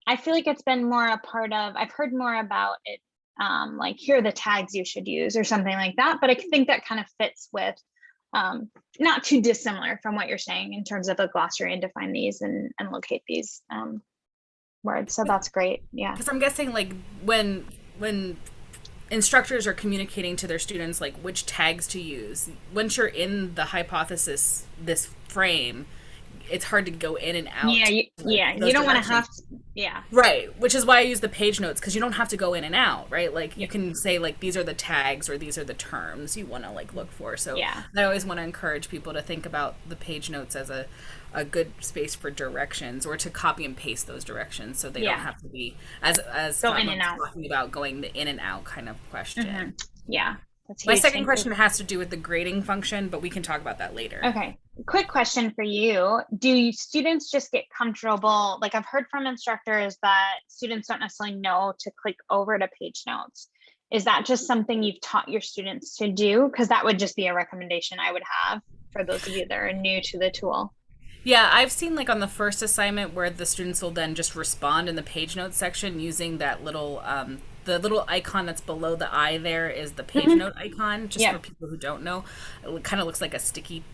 I feel like it's been more a part of, I've heard more about it like here are the tags you should use or something like that. But I think that kind of fits with not too dissimilar from what you're saying in terms of a glossary and define these and locate these words. So that's great. Yeah. Because I'm guessing like when instructors are communicating to their students like which tags to use, once you're in the hypothesis, this frame, it's hard to go in and out. Yeah, you don't want to have to, right, which is why I use the page notes, because you don't have to go in and out, right? Like you can say like these are the tags or these are the terms you want to like look for. So I always want to encourage people to think about the page notes as a good space for directions, or to copy and paste those directions so they don't have to be as go in and out, talking about going the in and out kind of question. Yeah. My second question has to do with the grading function, but we can talk about that later. Okay. Quick question for you. Do students just get comfortable? Like I've heard from instructors that students don't necessarily know to click over to page notes. Is that just something you've taught your students to do? Because that would just be a recommendation I would have for those of you that are new to the tool. Yeah, I've seen like on the first assignment where the students will then just respond in the page notes section using that little the little icon that's below the I there is the page note icon, just for people who don't know. It kind of looks like a sticky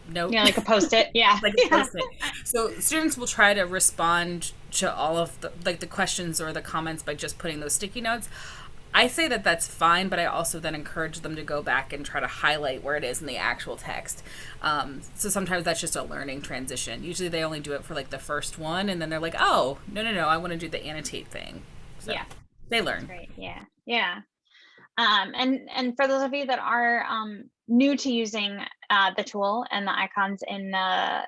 note. Yeah, like a Post-it. Yeah. Like a Post-it. So students will try to respond to all of the like the questions or the comments by just putting those sticky notes. I say that that's fine, but I also then encourage them to go back and try to highlight where it is in the actual text. So sometimes that's just a learning transition. Usually they only do it for like the first one, and then they're like, oh, no, I want to do the annotate thing. So they learn. Great. Yeah. And for those of you that are new to using the tool and the icons in the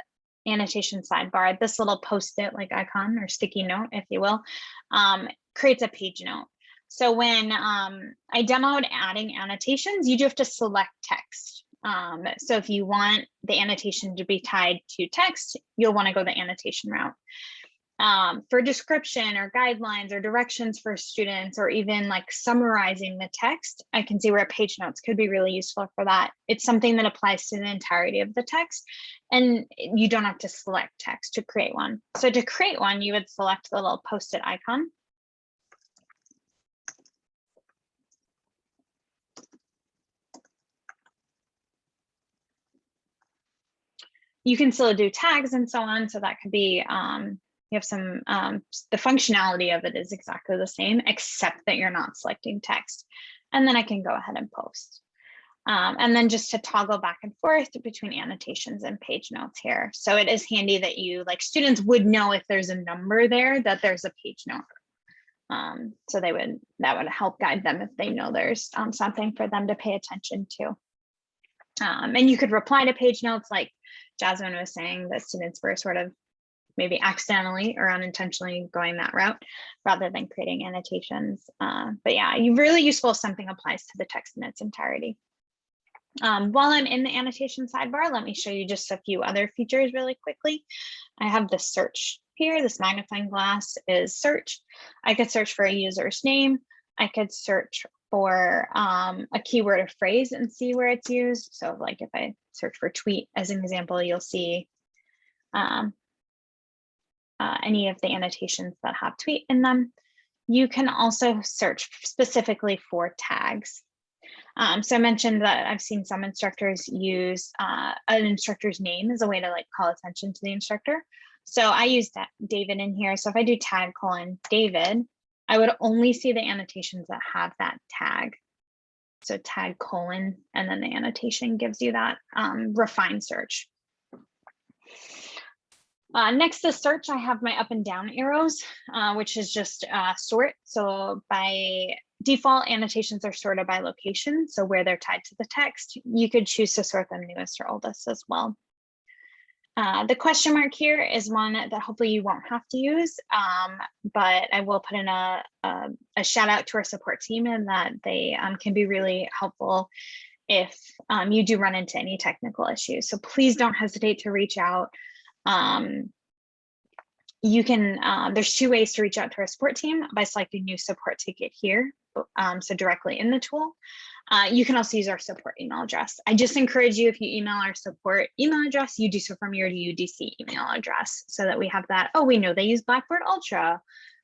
annotation sidebar, this little Post-it like icon or sticky note, if you will, creates a page note. So when I demoed adding annotations, you do have to select text. So if you want the annotation to be tied to text, you'll want to go the annotation route. For description or guidelines or directions for students, or even like summarizing the text, I can see where page notes could be really useful for that. It's something that applies to the entirety of the text, and you don't have to select text to create one. So to create one, you would select the little Post-it icon. You can still do tags and so on. So that could be, you have some, the functionality of it is exactly the same, except that you're not selecting text. And then I can go ahead and post. And then just to toggle back and forth between annotations and page notes here. So it is handy that you, like, students would know if there's a number there, that there's a page note. So that would help guide them if they know there's something for them to pay attention to. And you could reply to page notes like Jasmine was saying, that students were sort of maybe accidentally or unintentionally going that route rather than creating annotations. But yeah, really useful if something applies to the text in its entirety. While I'm in the annotation sidebar, let me show you just a few other features really quickly. I have the search here. This magnifying glass is search. I could search for a user's name. I could search for a keyword or phrase and see where it's used. So like if I search for tweet as an example, you'll see any of the annotations that have tweet in them. You can also search specifically for tags. So I mentioned that I've seen some instructors use an instructor's name as a way to like call attention to the instructor. So I use that David in here. So if I do tag : David, I would only see the annotations that have that tag. So tag : and then the annotation gives you that refined search. Next to search, I have my up and down arrows, which is just sort. So by default, annotations are sorted by location, so where they're tied to the text. You could choose to sort them newest or oldest as well. The question mark here is one that hopefully you won't have to use, but I will put in a shout out to our support team, and that they can be really helpful if you do run into any technical issues. So please don't hesitate to reach out. You can, there's two ways to reach out to our support team: by selecting new support ticket here, so directly in the tool. You can also use our support email address. I just encourage you, if you email our support email address, you do so from your UDC email address, so that we have that. Oh, we know they use Blackboard Ultra.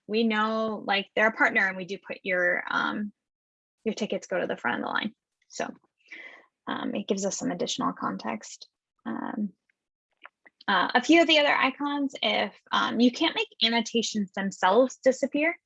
We know like they're a partner, and we do put your your tickets go to the front of the line. So it gives us some additional context. A few of the other icons, if you can't make annotations themselves disappear,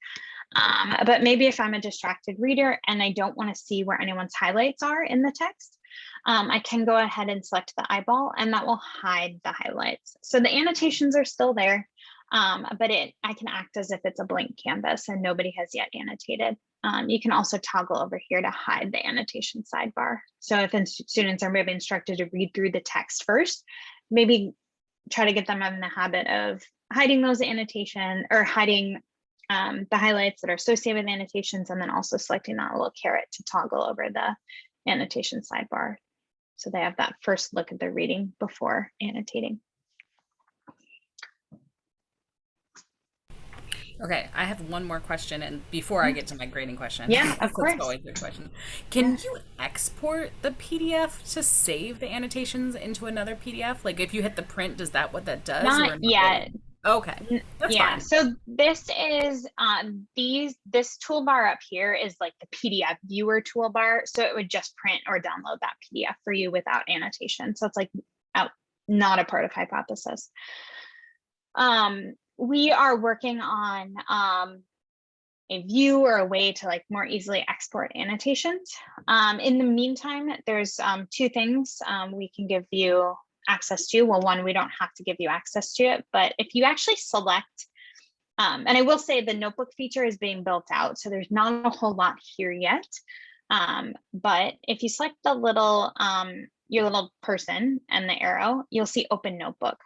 but maybe if I'm a distracted reader and I don't want to see where anyone's highlights are in the text, I can go ahead and select the eyeball and that will hide the highlights. So the annotations are still there, but I can act as if it's a blank canvas and nobody has yet annotated. You can also toggle over here to hide the annotation sidebar. So if students are maybe instructed to read through the text first, maybe try to get them in the habit of hiding those annotation or hiding the highlights that are associated with annotations, and then also selecting that little caret to toggle over the annotation sidebar. So they have that first look at the reading before annotating. Okay, I have one more question, and before I get to my grading question, yeah, of course. That's always a good question. Can you export the PDF to save the annotations into another PDF? Like if you hit the print, does that what that does? Not yet. Okay, that's fine. So this is this toolbar up here is like the PDF viewer toolbar. So it would just print or download that PDF for you without annotation. So it's like not a part of Hypothesis. We are working on a view or a way to like more easily export annotations. In the meantime, there's two things we can give you access to. Well, one, we don't have to give you access to it, but if you actually select, and I will say the notebook feature is being built out, so there's not a whole lot here yet. But if you select the little, your little person and the arrow, you'll see Open Notebook.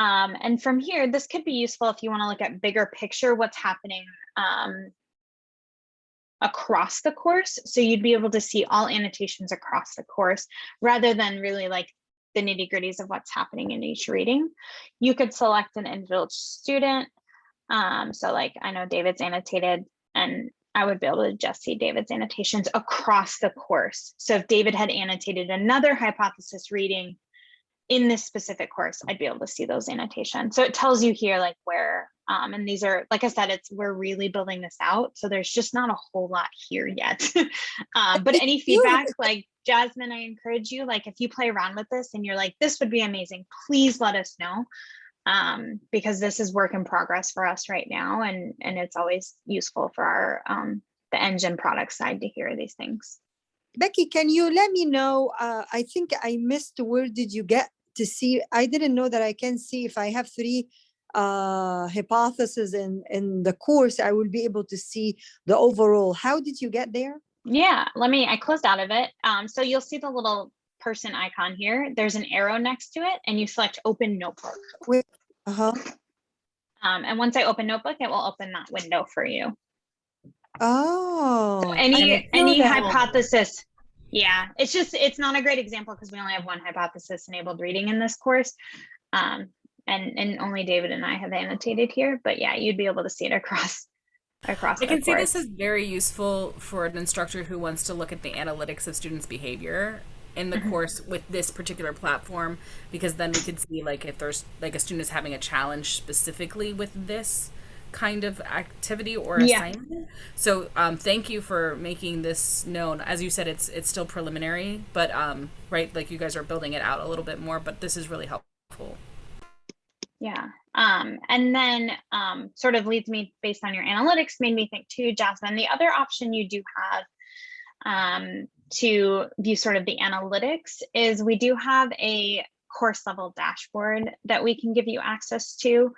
And from here, this could be useful if you want to look at bigger picture, what's happening across the course. So you'd be able to see all annotations across the course rather than really like the nitty gritties of what's happening in each reading. You could select an individual student. So like I know David's annotated, and I would be able to just see David's annotations across the course. So if David had annotated another Hypothesis reading in this specific course, I'd be able to see those annotations. So it tells you here like where, and these are, like I said, we're really building this out. So there's just not a whole lot here yet. But any feedback, like Jasmine, I encourage you, like if you play around with this and you're like, this would be amazing, please let us know. Because this is work in progress for us right now. And it's always useful for our, the engine product side to hear these things. Becky, can you let me know, I think I missed, where did you get to see? I didn't know that I can see if I have 3 hypotheses in the course, I will be able to see the overall. How did you get there? Yeah, I closed out of it. So you'll see the little person icon here. There's an arrow next to it and you select Open Notebook. And once I open Notebook, it will open that window for you. Oh, so any hypothesis. Yeah, it's not a great example because we only have one hypothesis enabled reading in this course. And only David and I have annotated here, but yeah, you'd be able to see it across I can see this is very useful for an instructor who wants to look at the analytics of students' behavior in the course with this particular platform, because then we could see like if there's like a student is having a challenge specifically with this kind of activity or assignment. So thank you for making this known. As you said, it's still preliminary, but right, like you guys are building it out a little bit more, but this is really helpful. Yeah. And then sort of leads me, based on your analytics, made me think too, Jasmine, the other option you do have to view sort of the analytics is we do have a course level dashboard that we can give you access to.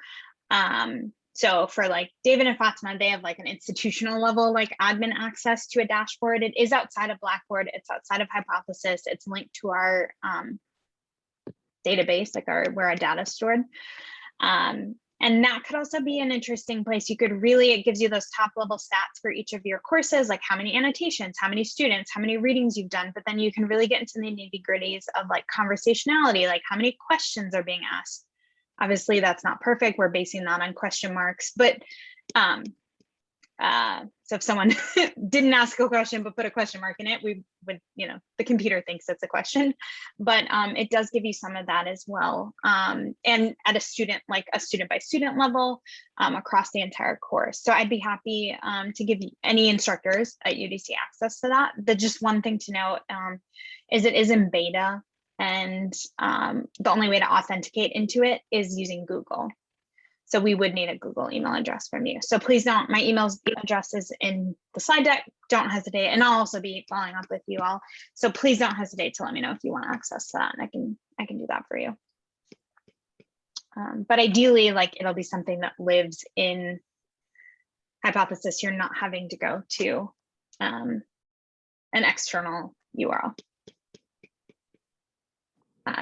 So for like David and Fatma, they have like an institutional level, like admin access to a dashboard. It is outside of Blackboard. It's outside of Hypothesis. It's linked to our database, like where our data is stored. And that could also be an interesting place. You could really, it gives you those top level stats for each of your courses, like how many annotations, how many students, how many readings you've done, but then you can really get into the nitty gritties of like conversationality, like how many questions are being asked. Obviously that's not perfect. We're basing that on question marks, but So if someone didn't ask a question but put a question mark in it, we would, the computer thinks it's a question. But it does give you some of that as well. And at a student by student level across the entire course. So I'd be happy to give any instructors at UDC access to that. The just one thing to note is it is in beta, and the only way to authenticate into it is using Google. So we would need a Google email address from you. So please don't, my email address is in the slide deck. Don't hesitate. And I'll also be following up with you all. So please don't hesitate to let me know if you want access to that, and I can do that for you. But ideally, it'll be something that lives in Hypothesis. You're not having to go to an external URL.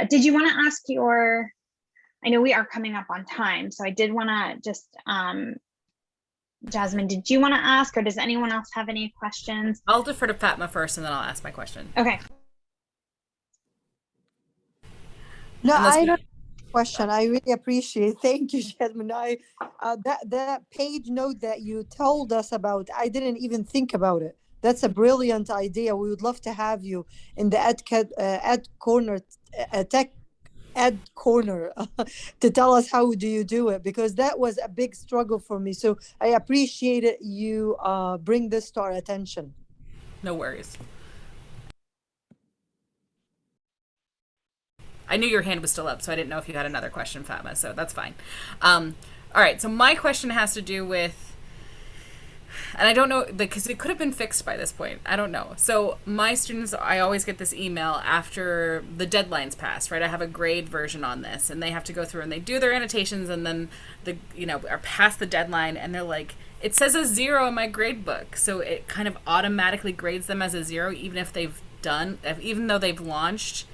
Did you want to ask I know we are coming up on time, so I did want to just, Jasmine, did you want to ask, or does anyone else have any questions? I'll defer to Fatma first, and then I'll ask my question. Okay. No, I don't have a question. I really appreciate it. Thank you, Jasmine. That page note that you told us about, I didn't even think about it. That's a brilliant idea. We would love to have you in the Ed Corner Tech Ed Corner to tell us how do you do it, because that was a big struggle for me. So I appreciate it. You bring this to our attention. No worries. I knew your hand was still up, so I didn't know if you had another question, Fatma, so that's fine. All right, so my question has to do with, and I don't know, because it could have been fixed by this point. I don't know. So my students, I always get this email after the deadline's passed, right? I have a grade version on this, and they have to go through and they do their annotations, and then are past the deadline, and they're like, it says a 0 in my grade book. So it kind of automatically grades them as a 0, even though they've launched,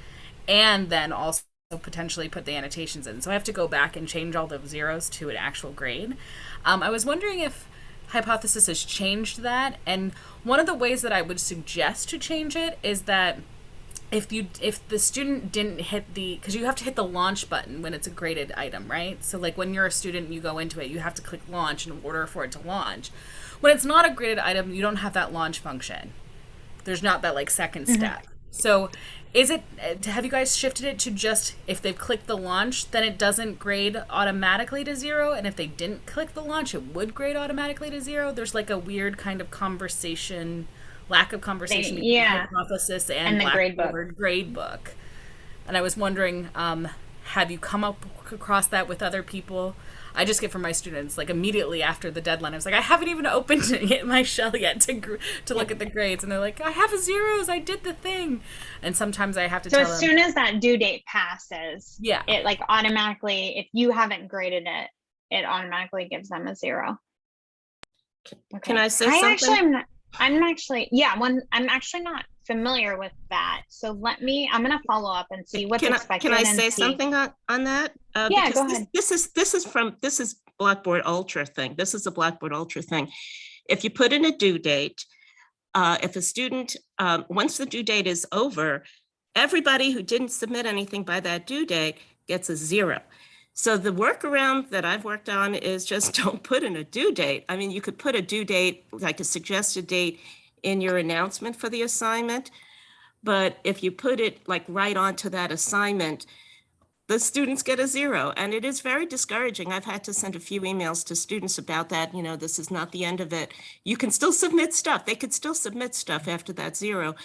and then also potentially put the annotations in. So I have to go back and change all the zeros to an actual grade. I was wondering if Hypothesis has changed that, and one of the ways that I would suggest to change it is that if the student didn't hit because you have to hit the launch button when it's a graded item, right? So when you're a student and you go into it, you have to click launch in order for it to launch. When it's not a graded item, you don't have that launch function. There's not that second step. So have you guys shifted it to just, if they've clicked the launch, then it doesn't grade automatically to 0, and if they didn't click the launch, it would grade automatically to 0? There's a weird kind of lack of conversation between Hypothesis and the grade book. And I was wondering, have you come up across that with other people? I just get from my students, immediately after the deadline, I was like, I haven't even opened my shell yet to look at the grades. And they're like, I have zeros, I did the thing. And sometimes I have to tell them. So as soon as that due date passes, it automatically, if you haven't graded it, it automatically gives them a 0. Okay. Can I say something? I'm actually not familiar with that. So I'm going to follow up and see what's expected. Can I say something on that? Yeah, go ahead. This is Blackboard Ultra thing. This is a Blackboard Ultra thing. If you put in a due date, if a student, once the due date is over, everybody who didn't submit anything by that due date gets a 0. So the workaround that I've worked on is just don't put in a due date. I mean, you could put a due date, like a suggested date, in your announcement for the assignment. But if you put it right onto that assignment, the students get a 0. And it is very discouraging. I've had to send a few emails to students about that. This is not the end of it. You can still submit stuff. They could still submit stuff after that 0.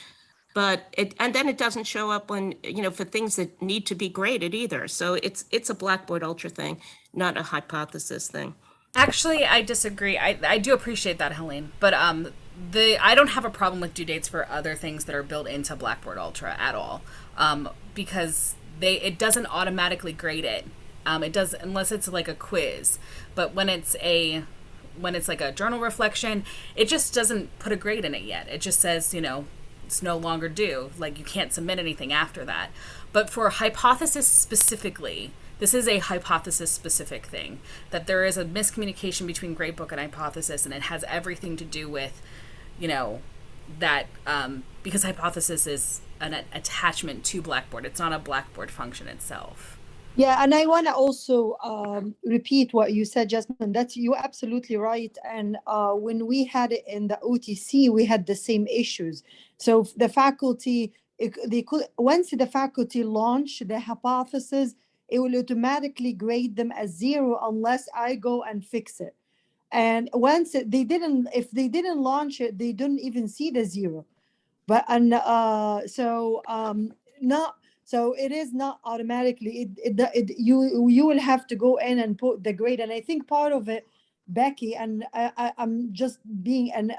And then it doesn't show up when, for things that need to be graded either. So it's a Blackboard Ultra thing, not a Hypothesis thing. Actually, I disagree. I do appreciate that, Helene, but I don't have a problem with due dates for other things that are built into Blackboard Ultra at all, because it doesn't automatically grade it. It does, unless it's a quiz. But when it's a journal reflection, it just doesn't put a grade in it yet. It just says, it's no longer due. You can't submit anything after that. But for Hypothesis specifically, this is a Hypothesis specific thing, that there is a miscommunication between gradebook and Hypothesis, and it has everything to do with, that because Hypothesis is an attachment to Blackboard. It's not a Blackboard function itself. Yeah, and I want to also repeat what you said, Jasmine. That's you're absolutely right. And when we had it in the OTC, we had the same issues. So the faculty, they could once the faculty launch the hypothesis, it will automatically grade them as 0 unless I go and fix it. And once they didn't, if they didn't launch it, they didn't even see the 0. But and not so it is not automatically you will have to go in and put the grade. And I think part of it, Becky, and I'm just being an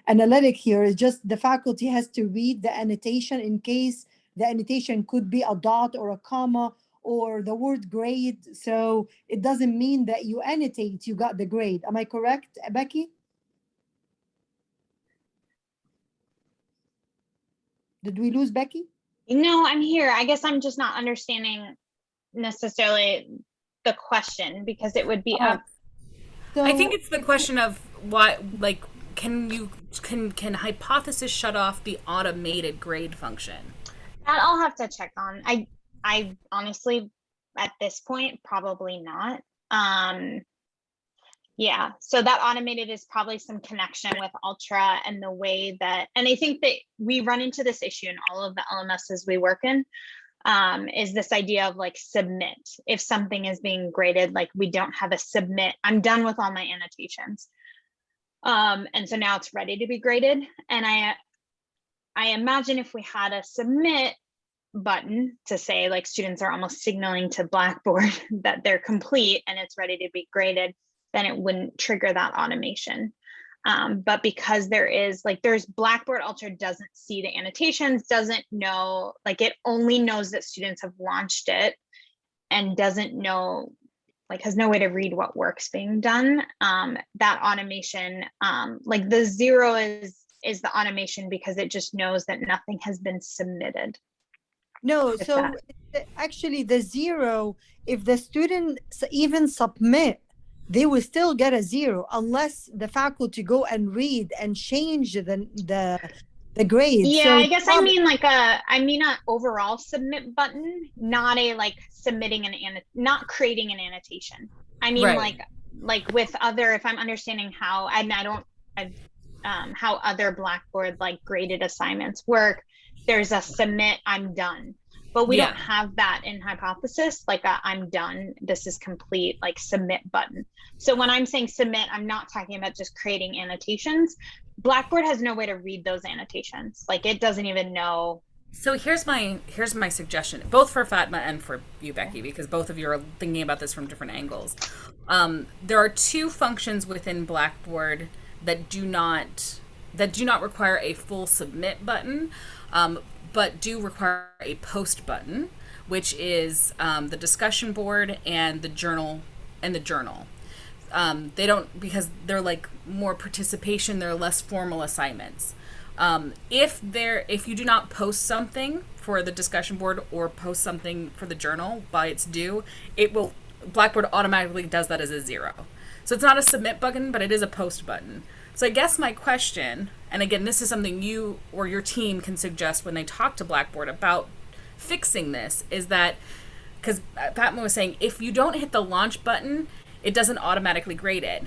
analytic here, is just the faculty has to read the annotation in case the annotation could be a dot or a comma or the word grade. So it doesn't mean that you annotate you got the grade. Am I correct, Becky? Did we lose Becky? No, I'm here. I guess I'm just not understanding necessarily the question, because it would be up. So, I think it's the question of why, like, can Hypothesis shut off the automated grade function? That I'll have to check on. I honestly, at this point, probably not. Yeah, so that automated is probably some connection with Ultra and the way that, and I think that we run into this issue in all of the LMSs we work in, is this idea of like submit. If something is being graded, like we don't have a submit, I'm done with all my annotations. And so now it's ready to be graded. And I imagine if we had a submit button to say, like, students are almost signaling to Blackboard that they're complete and it's ready to be graded, then it wouldn't trigger that automation. But because there's Blackboard Ultra doesn't see the annotations, doesn't know, like it only knows that students have launched it and doesn't know, like has no way to read what work's being done. That automation, like the 0 is the automation because it just knows that nothing has been submitted. No, so actually the 0, if the students even submit, they will still get a 0 unless the faculty go and read and change the grade. Yeah, so I guess I mean like an overall submit button, not a like submitting not creating an annotation. I mean, right. like with other, if I'm understanding how, and how other Blackboard like graded assignments work, there's a submit, I'm done. But we don't have that in Hypothesis, like I'm done, this is complete, like submit button. So when I'm saying submit, I'm not talking about just creating annotations. Blackboard has no way to read those annotations. Like it doesn't even know. So here's my suggestion, both for Fatma and for you, Becky, because both of you are thinking about this from different angles. There are 2 functions within Blackboard that do not require a full submit button, but do require a post button, which is the discussion board and the journal. They don't, because they're like more participation, they're less formal assignments. If you do not post something for the discussion board or post something for the journal by its due, Blackboard automatically does that as a 0. So it's not a submit button, but it is a post button. So I guess my question, and again, this is something you or your team can suggest when they talk to Blackboard about fixing this, is that, because Fatma was saying, if you don't hit the launch button, it doesn't automatically grade it.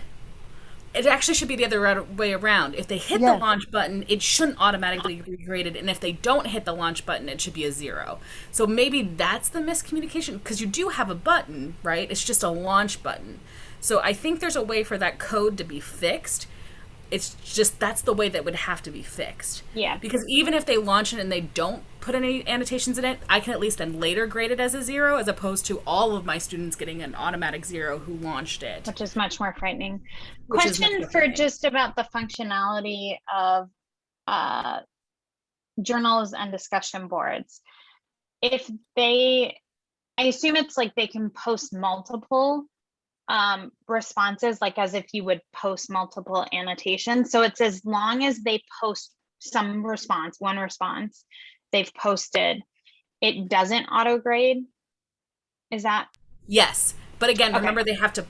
It actually should be the other way around. If they hit the launch button, it shouldn't automatically be graded. And if they don't hit the launch button, it should be a 0. So maybe that's the miscommunication, because you do have a button, right? It's just a launch button. So I think there's a way for that code to be fixed. It's just, that's the way that would have to be fixed. Yeah. Because even if they launch it and they don't put any annotations in it, I can at least then later grade it as a 0, as opposed to all of my students getting an automatic 0 who launched it. Which is much more frightening. Question for just about the functionality of journals and discussion boards. If I assume it's like they can post multiple responses, like as if you would post multiple annotations. So it's as long as they post some response, one response they've posted, it doesn't auto grade. Is that? Yes, but again, remember they have to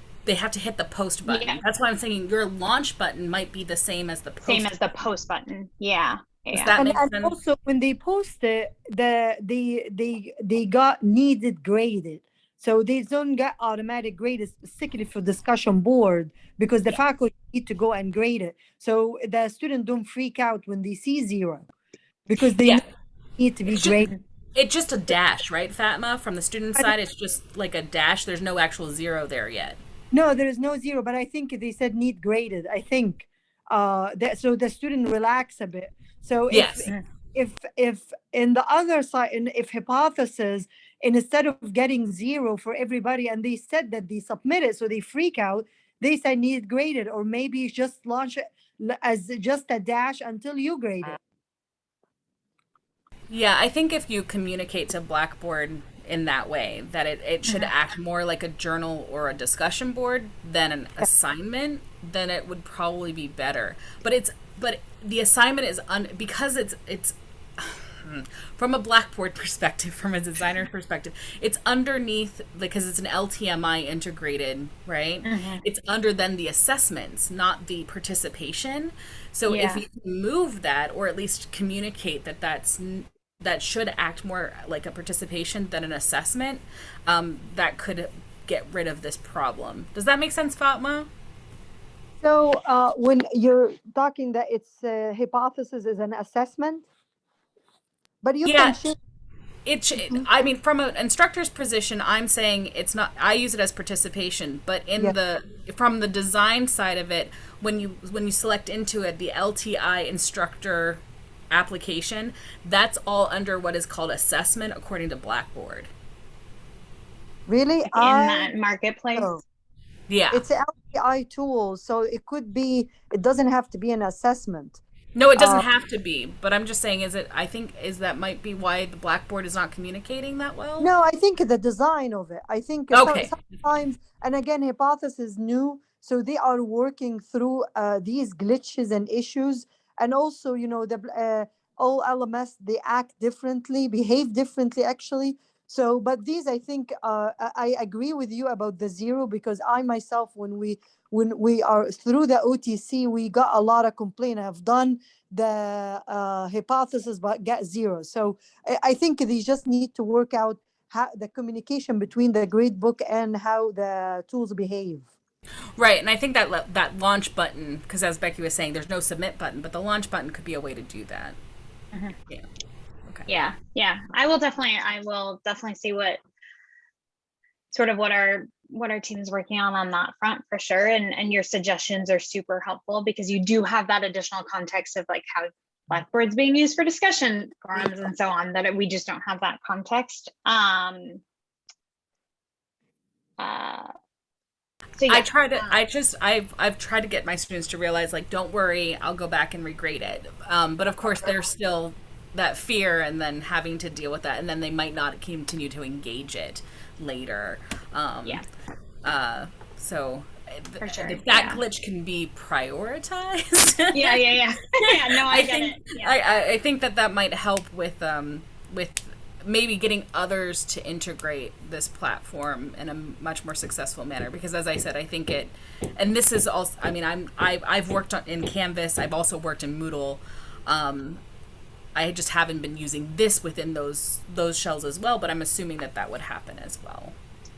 hit the post button. Yeah. That's why I'm saying your launch button might be the same as the post. Same as the post button. Yeah. Does that make sense? And also when they post it, they got needed graded. So they don't get automatic grades specifically for discussion board because the faculty need to go and grade it. So the student don't freak out when they see 0 because they know need to be graded. It's just a dash, right, Fatma? From the student side, it's just like a dash. There's no actual 0 there yet. No, there is no 0, but I think they said need graded. I think so the student relax a bit. So if in the other side, and if hypothesis, instead of getting 0 for everybody, and they said that they submitted, so they freak out, they said need graded, or maybe just launch it as just a dash until you grade it. Yeah, I think if you communicate to Blackboard in that way, that it should act more like a journal or a discussion board than an assignment, then it would probably be better. But the assignment is because it's from a Blackboard perspective, from a designer perspective, it's underneath, because it's an LTMI integrated, right? It's under then the assessments, not the participation. So if you move that, or at least communicate that should act more like a participation than an assessment, that could get rid of this problem. Does that make sense, Fatma? So when you're talking that it's hypothesis is an assessment, but you can change. I mean, from an instructor's position, I'm saying it's not. I use it as participation, but from the design side of it, when you select into it the LTI instructor application, that's all under what is called assessment according to Blackboard. Really? In that marketplace? Yeah. It's an LTI tool, so it doesn't have to be an assessment. No, it doesn't have to be, but I'm just saying, that might be why the Blackboard is not communicating that well? No, I think the design of it. I think sometimes, and again, hypothesis is new, so they are working through these glitches and issues. And also, all LMS, they act differently, behave differently, actually. So, but these, I think, I agree with you about the 0, because I myself, when we are through the OTC, we got a lot of complaint. I've done the hypothesis, but get 0. So I think they just need to work out how the communication between the gradebook and how the tools behave. Right, and I think that launch button, because as Becky was saying, there's no submit button, but the launch button could be a way to do that. Yeah. Okay. Yeah. I will definitely see what our team is working on that front for sure. And your suggestions are super helpful, because you do have that additional context of like how Blackboard's being used for discussion forums and so on, that we just don't have that context. So yeah. I've tried to get my students to realize, like, don't worry, I'll go back and regrade it. But of course there's still that fear, and then having to deal with that, and then they might not continue to engage it later. So for sure, if that glitch can be prioritized. Yeah. No, I get it. Yeah. I think that might help with maybe getting others to integrate this platform in a much more successful manner, because as I said, I think and this is also, I mean, I've worked in Canvas, I've also worked in Moodle. I just haven't been using this within those shells as well, but I'm assuming that would happen as well.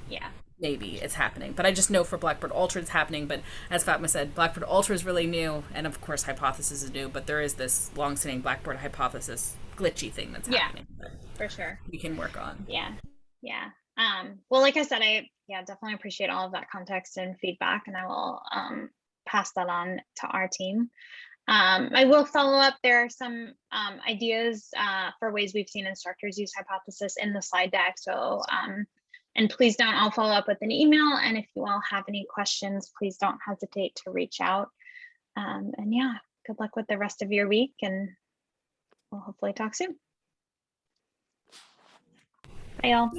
Yeah. Maybe it's happening, but I just know for Blackboard Ultra it's happening. But as Fatma said, Blackboard Ultra is really new, and of course Hypothesis is new, but there is this long-standing Blackboard Hypothesis glitchy thing that's happening. For sure. We can work on. Yeah. Well, like I said, I definitely appreciate all of that context and feedback, and I will pass that on to our team. I will follow up. There are some ideas for ways we've seen instructors use Hypothesis in the slide deck. So, and please don't, I'll follow up with an email. And if you all have any questions, please don't hesitate to reach out. And yeah, good luck with the rest of your week, and we'll hopefully talk soon. Bye, y'all.